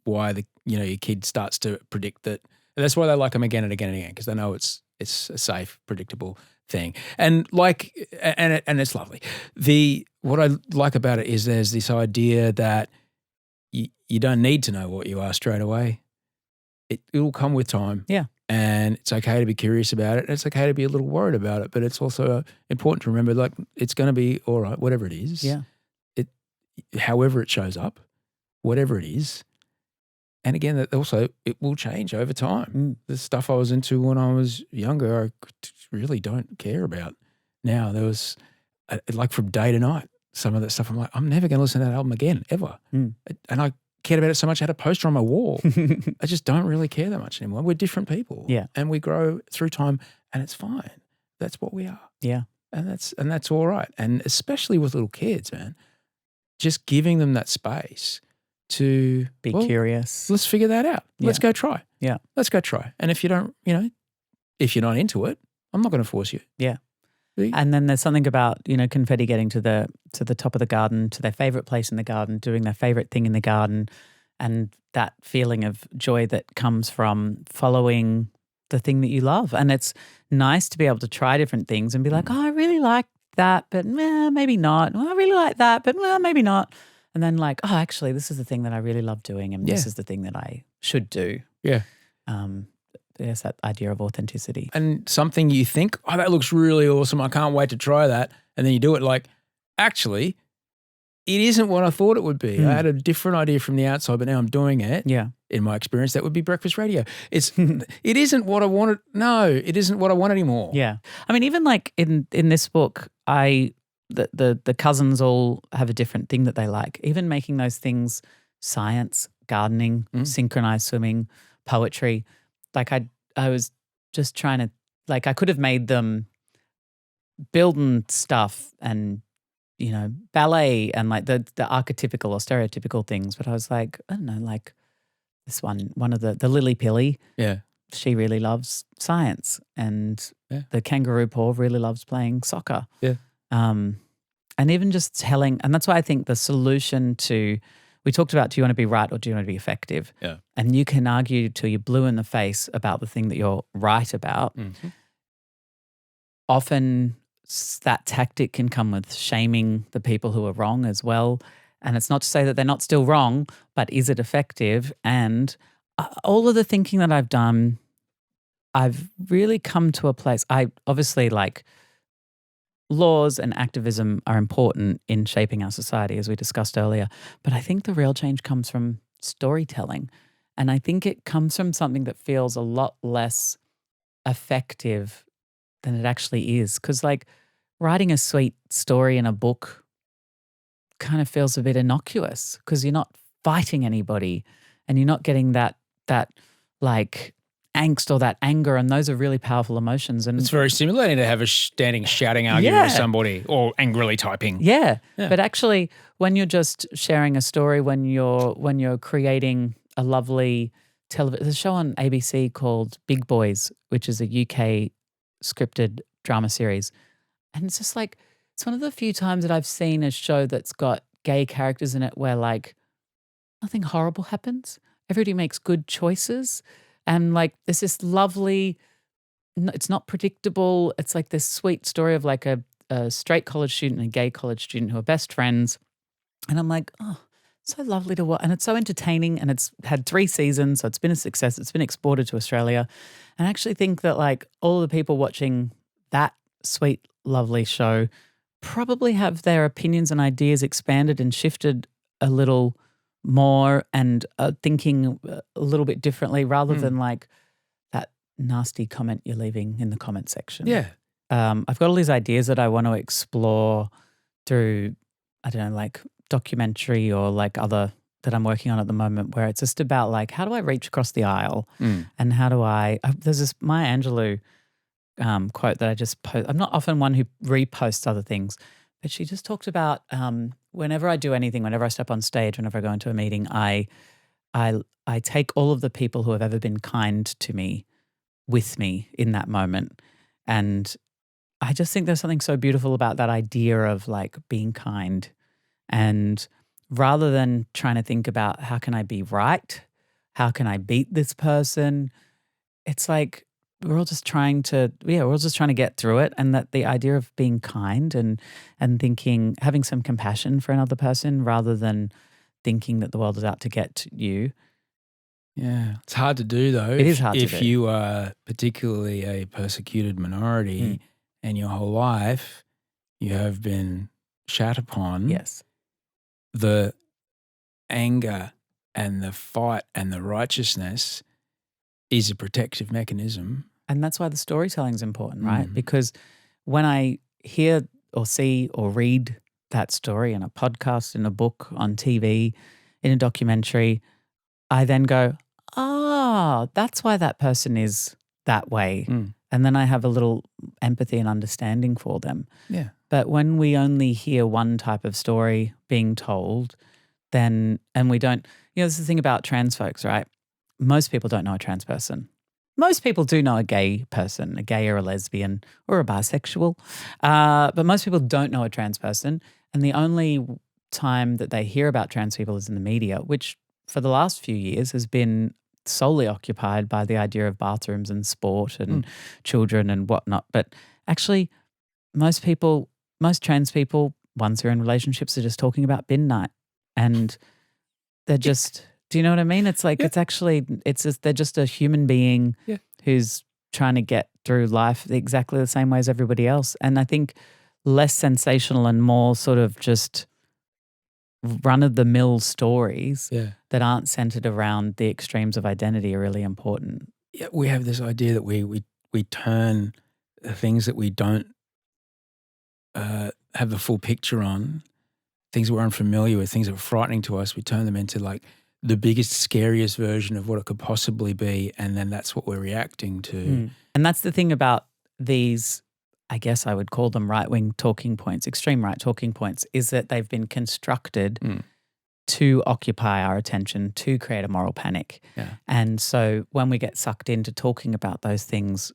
why your kid starts to predict that. And that's why they like them again and again and again, because they know it's a safe, predictable thing. And it's lovely. What I like about it is there's this idea that you don't need to know what you are straight away. It'll come with time. Yeah. And it's okay to be curious about it. It's okay to be a little worried about it, but it's also important to remember, like, it's going to be all right, whatever it is. Yeah. However it shows up, whatever it is. And again, that also, it will change over time. The stuff I was into when I was younger, I really don't care about now. There was, like, from day to night, some of that stuff, I'm like, I'm never going to listen to that album again, ever. And I cared about it so much, I had a poster on my wall. I just don't really care that much anymore. We're different people. Yeah. And we grow through time, and it's fine. That's what we are. Yeah. And that's all right. And especially with little kids, man, just giving them that space to be curious. Let's figure that out. Let's go try. Yeah. Let's go try. And if you don't, if you're not into it, I'm not going to force you. Yeah. And then there's something about, Confetti getting to the top of the garden, to their favorite place in the garden, doing their favorite thing in the garden, and that feeling of joy that comes from following the thing that you love. And it's nice to be able to try different things and be like, oh, I really like that, but maybe not. Well, I really like that, but maybe not. And then like, oh, actually, this is the thing that I really love doing, and this is the thing that I should do. Yeah. There's that idea of authenticity. And something you think, oh, that looks really awesome, I can't wait to try that. And then you do it, like, actually, it isn't what I thought it would be. I had a different idea from the outside, but now I'm doing it. Yeah. In my experience, that would be breakfast radio. It isn't what I wanted. No, it isn't what I want anymore. Yeah. I mean, even like in this book, the cousins all have a different thing that they like. Even making those things, science, gardening, synchronized swimming, poetry. Like I was just trying to, like, I could have made them building stuff and, ballet and like the archetypical or stereotypical things. But I was like, I don't know, like this one of the Lily Pilly. Yeah. She really loves science, and the kangaroo paw really loves playing soccer. Yeah. And even just telling, and that's why I think the solution to, we talked about, do you want to be right or do you want to be effective? Yeah. And you can argue till you're blue in the face about the thing that you're right about. Mm-hmm. Often that tactic can come with shaming the people who are wrong as well. And it's not to say that they're not still wrong, but is it effective? And all of the thinking that I've done, I've really come to a place, I obviously like laws and activism are important in shaping our society, as we discussed earlier. But I think the real change comes from storytelling. And I think it comes from something that feels a lot less effective than it actually is. Because like writing a sweet story in a book kind of feels a bit innocuous because you're not fighting anybody and you're not getting that like angst or that anger, and those are really powerful emotions. And it's very stimulating to have a shouting argument with somebody or angrily typing. Yeah. But actually, when you're just sharing a story, when you're creating a lovely television, there's a show on ABC called Big Boys, which is a UK scripted drama series, and it's just like, it's one of the few times that I've seen a show that's got gay characters in it where like nothing horrible happens. Everybody makes good choices. And like there's this lovely, it's not predictable. It's like this sweet story of like a a straight college student and a gay college student who are best friends. And I'm like, oh, so lovely to watch. And it's so entertaining, and it's had 3 seasons, so it's been a success. It's been exported to Australia. And I actually think that like all the people watching that sweet, lovely show probably have their opinions and ideas expanded and shifted a little more and thinking a little bit differently rather than like that nasty comment you're leaving in the comment section. Yeah. I've got all these ideas that I want to explore through, I don't know, like documentary or like other that I'm working on at the moment, where it's just about like, how do I reach across the aisle and how do there's this Maya Angelou quote that I just post. I'm not often one who reposts other things, but she just talked about whenever I do anything, whenever I step on stage, whenever I go into a meeting, I take all of the people who have ever been kind to me with me in that moment. And I just think there's something so beautiful about that idea of like being kind. And rather than trying to think about how can I be right, how can I beat this person, it's like we're all just trying to get through it. And that the idea of being kind and thinking, having some compassion for another person rather than thinking that the world is out to get you. Yeah. It's hard to do though. It is hard to do. If you are particularly a persecuted minority and your whole life you have been shat upon. Yes. The anger and the fight and the righteousness is a protective mechanism. And that's why the storytelling is important, right? Because when I hear or see or read that story in a podcast, in a book, on TV, in a documentary, I then go, oh, that's why that person is that way. And then I have a little empathy and understanding for them. Yeah. But when we only hear one type of story being told, then, and we don't, this is the thing about trans folks, right? Most people don't know a trans person. Most people do know a gay person, a gay or a lesbian or a bisexual. But most people don't know a trans person. And the only time that they hear about trans people is in the media, which for the last few years has been solely occupied by the idea of bathrooms and sport and children and whatnot. But actually, most trans people, ones who are in relationships, are just talking about bin night. And they're just, do you know what I mean? It's like, they're just a human being who's trying to get through life exactly the same way as everybody else. And I think less sensational and more sort of just run-of-the-mill stories that aren't centered around the extremes of identity are really important. Yeah, we have this idea that we turn the things that we don't have the full picture on, things we're unfamiliar with, things that are frightening to us, we turn them into like the biggest, scariest version of what it could possibly be, and then that's what we're reacting to. And that's the thing about these, I guess I would call them right-wing talking points, extreme right talking points, is that they've been constructed to occupy our attention, to create a moral panic. Yeah. And so when we get sucked into talking about those things,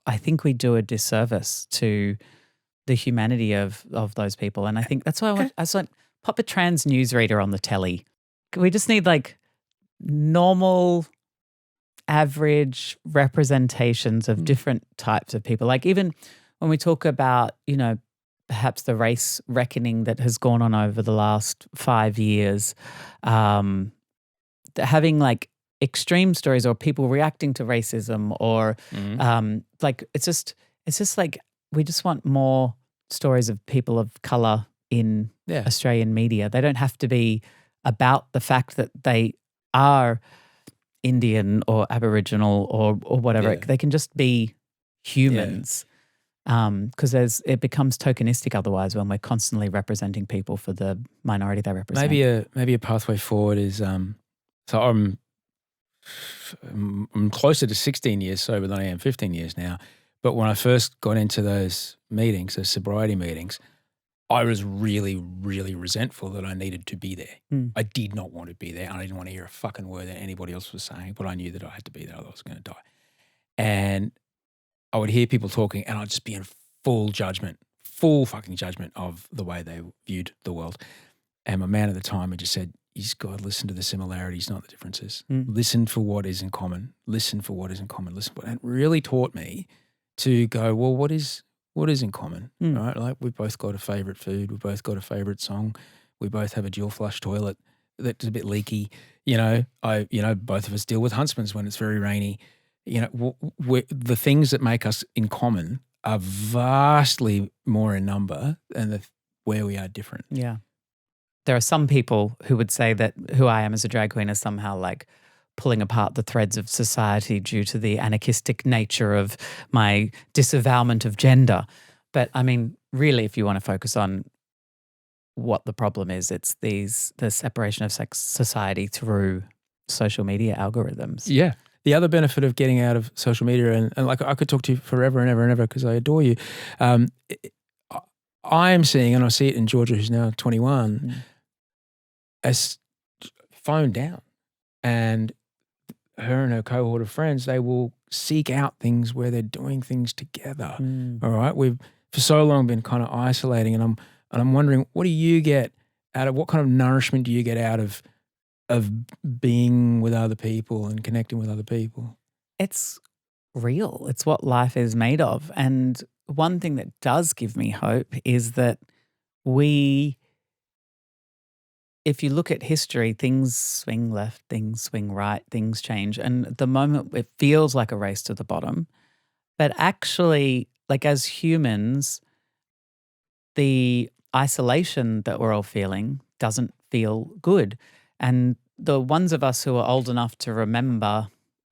I think we do a disservice to the humanity of those people. And I think that's why I want pop a trans newsreader on the telly. We just need like normal, average representations of different types of people. Like even when we talk about, perhaps the race reckoning that has gone on over the last 5 years, having like extreme stories or people reacting to racism or like it's just like we just want more stories of people of colour in Australian media. They don't have to be about the fact that they are Indian or Aboriginal or whatever. They can just be humans. Because it becomes tokenistic otherwise when we're constantly representing people for the minority they represent. Maybe a pathway forward is so I'm closer to 16 years sober than I am 15 years now. But when I first got into those meetings, those sobriety meetings, I was really, really resentful that I needed to be there. I did not want to be there. I didn't want to hear a fucking word that anybody else was saying, but I knew that I had to be there, otherwise I was going to die. And I would hear people talking and I'd just be in full fucking judgment of the way they viewed the world. And my man at the time had just said, you've got to listen to the similarities, not the differences. Listen for what is in common. Listen for what is in common. And it really taught me to go, well, what is what is in common, Mm. right? Like we've both got a favourite food, we've both got a favourite song, we both have a dual flush toilet that's a bit leaky. Both of us deal with huntsmans when it's very rainy. The things that make us in common are vastly more in number than where we are different. Yeah. There are some people who would say that who I am as a drag queen is somehow like pulling apart the threads of society due to the anarchistic nature of my disavowalment of gender. But I mean, really, if you want to focus on what the problem is, it's the separation of sex society through social media algorithms. Yeah. The other benefit of getting out of social media, and like I could talk to you forever and ever and ever because I adore you. I am seeing, and I see it in Georgia, who's now 21, as phone down. And her and her cohort of friends, they will seek out things where they're doing things together. All right. We've for so long been kind of isolating, and I'm wondering, what do you get out of, what kind of nourishment do you get out of being with other people and connecting with other people? It's real. It's what life is made of. And one thing that does give me hope is that if you look at history, things swing left, things swing right, things change. And at the moment, it feels like a race to the bottom. But actually, like as humans, the isolation that we're all feeling doesn't feel good. And the ones of us who are old enough to remember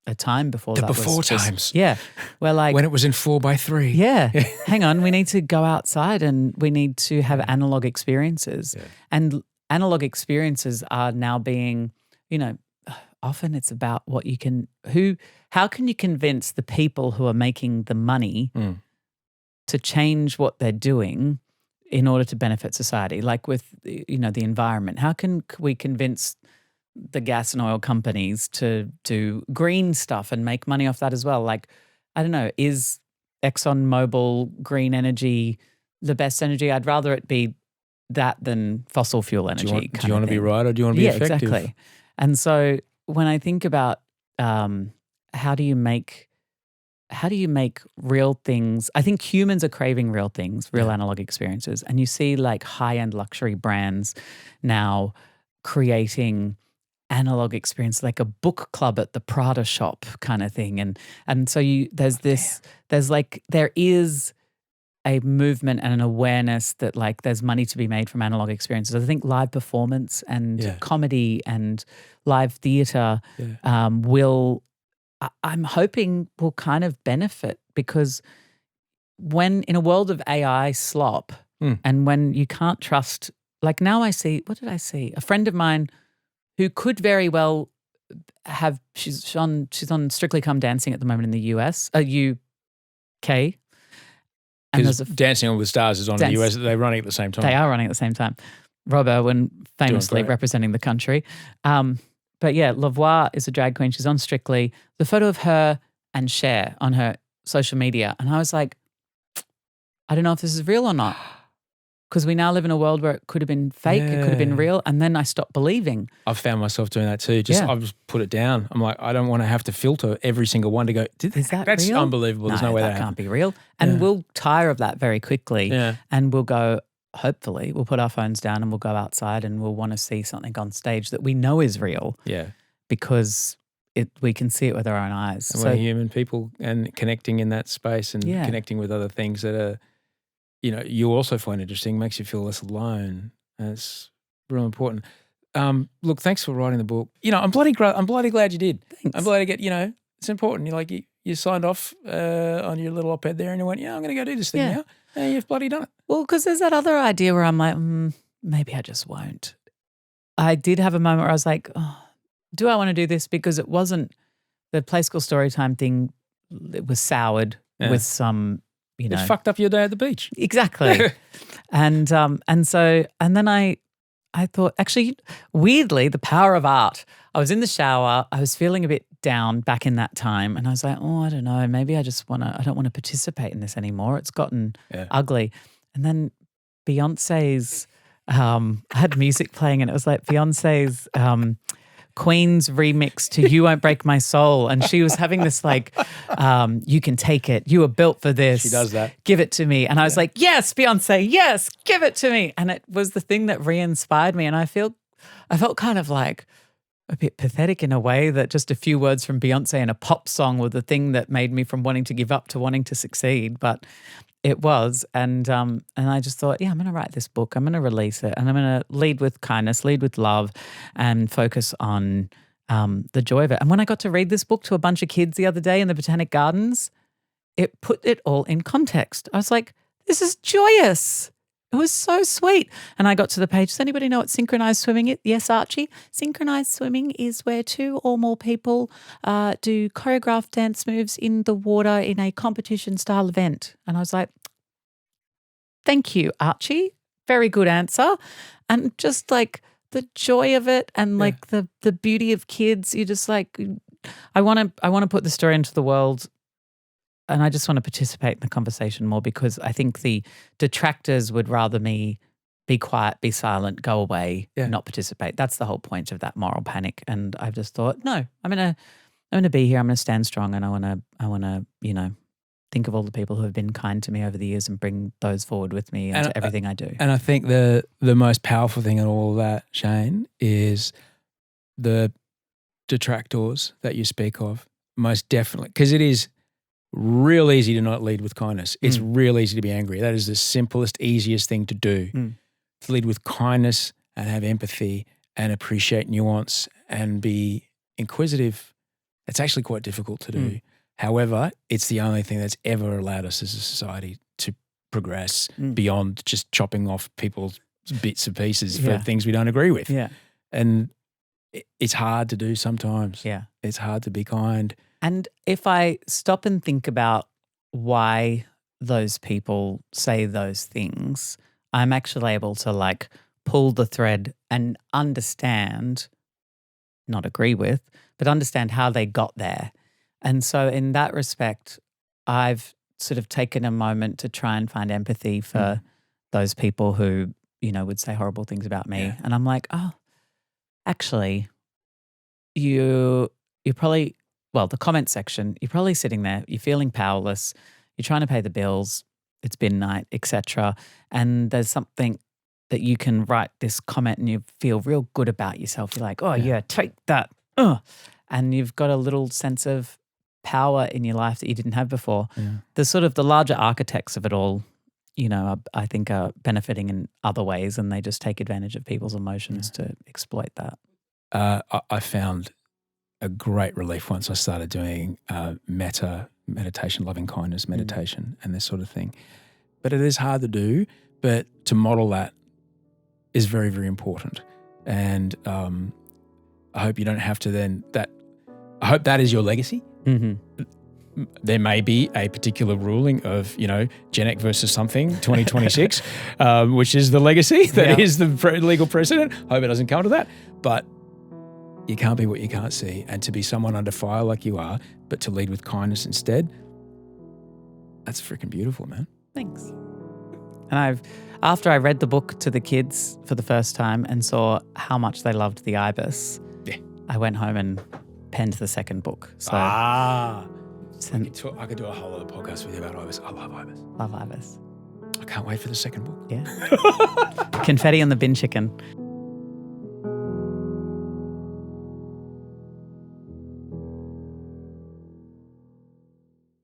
a time before the that before was times. Yeah. We're like, when it was in 4x3. Yeah. Hang on. We need to go outside and we need to have analog experiences. Yeah. And analog experiences are now being, often it's about what you can, how can you convince the people who are making the money to change what they're doing in order to benefit society? Like with, the environment, how can we convince the gas and oil companies to do green stuff and make money off that as well? Like, I don't know, is ExxonMobil green energy the best energy? I'd rather it be that than fossil fuel energy. Do you want to be right or do you want to be effective? Exactly. And so when I think about how do you make real things, I think humans are craving real things, real analog experiences. And you see like high-end luxury brands now creating analog experience, like a book club at the Prada shop kind of thing. And so there is a movement and an awareness that like there's money to be made from analog experiences. I think live performance and comedy and live theatre I'm hoping will kind of benefit, because when in a world of AI slop and when you can't trust, like now I see, what did I see? A friend of mine who could very well have, she's on Strictly Come Dancing at the moment in the UK. Because Dancing with Stars is on in the US. They're running at the same time. They are running at the same time. Rob Irwin famously representing the country. But yeah, Lavoie is a drag queen. She's on Strictly. The photo of her and Cher on her social media. And I was like, I don't know if this is real or not. Because we now live in a world where it could have been fake, it could have been real. And then I stopped believing. I've found myself doing that too. I've just put it down. I'm like, I don't want to have to filter every single one to go, that's real? unbelievable. There's no way that can't be real. And we'll tire of that very quickly. Yeah. And we'll go, hopefully, we'll put our phones down and we'll go outside and we'll want to see something on stage that we know is real. Yeah. Because we can see it with our own eyes. And we're human people and connecting in that space and connecting with other things that are, you also find interesting, makes you feel less alone. And it's real important. Look, thanks for writing the book. I'm bloody glad you did. Thanks. I'm glad to get, it's important. You signed off on your little op-ed there and you went, I'm going to go do this thing now. And you've bloody done it. Well, because there's that other idea where I'm like, maybe I just won't. I did have a moment where I was like, do I want to do this? Because it wasn't the Play School Storytime thing. It was soured with some, It fucked up your day at the beach. Exactly. and then I thought, actually, weirdly, the power of art. I was in the shower. I was feeling a bit down back in that time. And I was like, I don't know, maybe I don't want to participate in this anymore. It's gotten ugly. And then Beyonce's, I had music playing and it was like Beyonce's Queen's remix to You Won't Break My Soul. And she was having this like, you can take it. You were built for this. She does that. Give it to me. And I was like, yes, Beyonce, yes, give it to me. And it was the thing that re-inspired me. And I felt kind of like a bit pathetic in a way that just a few words from Beyonce and a pop song were the thing that made me from wanting to give up to wanting to succeed. But it was. And I just thought, yeah, I'm going to write this book. I'm going to release it. And I'm going to lead with kindness, lead with love, and focus on the joy of it. And when I got to read this book to a bunch of kids the other day in the Botanic Gardens, it put it all in context. I was like, this is joyous. It was so sweet. And I got to the page, does anybody know what synchronized swimming is? Yes, Archie. Synchronized swimming is where two or more people do choreographed dance moves in the water in a competition-style event. And I was like, thank you, Archie. Very good answer. And just like the joy of it and like the beauty of kids, you just like, I want to put the story into the world. And I just want to participate in the conversation more because I think the detractors would rather me be quiet, be silent, go away, not participate. That's the whole point of that moral panic. And I've just thought, no, I'm gonna be here. I'm gonna stand strong, and I wanna, think of all the people who have been kind to me over the years and bring those forward with me into everything I do. And I think the most powerful thing in all of that, Shane, is the detractors that you speak of. Most definitely, because it is real easy to not lead with kindness. It's real easy to be angry. That is the simplest, easiest thing to do. To lead with kindness and have empathy and appreciate nuance and be inquisitive. It's actually quite difficult to do. However, it's the only thing that's ever allowed us as a society to progress beyond just chopping off people's bits and pieces for things we don't agree with. Yeah. And it's hard to do sometimes. Yeah. It's hard to be kind. And if I stop and think about why those people say those things, I'm actually able to like pull the thread and understand, not agree with, but understand how they got there. And so in that respect, I've sort of taken a moment to try and find empathy for those people who, would say horrible things about me. Yeah. And I'm like, oh, actually, you're probably, the comment section, you're probably sitting there, you're feeling powerless, you're trying to pay the bills, it's been night, etc. And there's something that you can write this comment and you feel real good about yourself. You're like, oh yeah, take that. And you've got a little sense of power in your life that you didn't have before. Yeah. The sort of the larger architects of it all, I think are benefiting in other ways, and they just take advantage of people's emotions to exploit that. I found a great relief once I started doing meditation, loving kindness meditation and this sort of thing. But it is hard to do, but to model that is very, very important. And I hope you don't have to then I hope that is your legacy. There may be a particular ruling of, Jenek versus something 2026, which is the legacy that is the legal precedent. Hope it doesn't come to that. But you can't be what you can't see. And to be someone under fire like you are, but to lead with kindness instead, that's freaking beautiful, man. Thanks. And after I read the book to the kids for the first time and saw how much they loved the ibis, I went home and penned the second book. So I could do a whole other podcast with you about ibis. I love ibis. Love ibis. I can't wait for the second book. Yeah. Confetti on the bin chicken.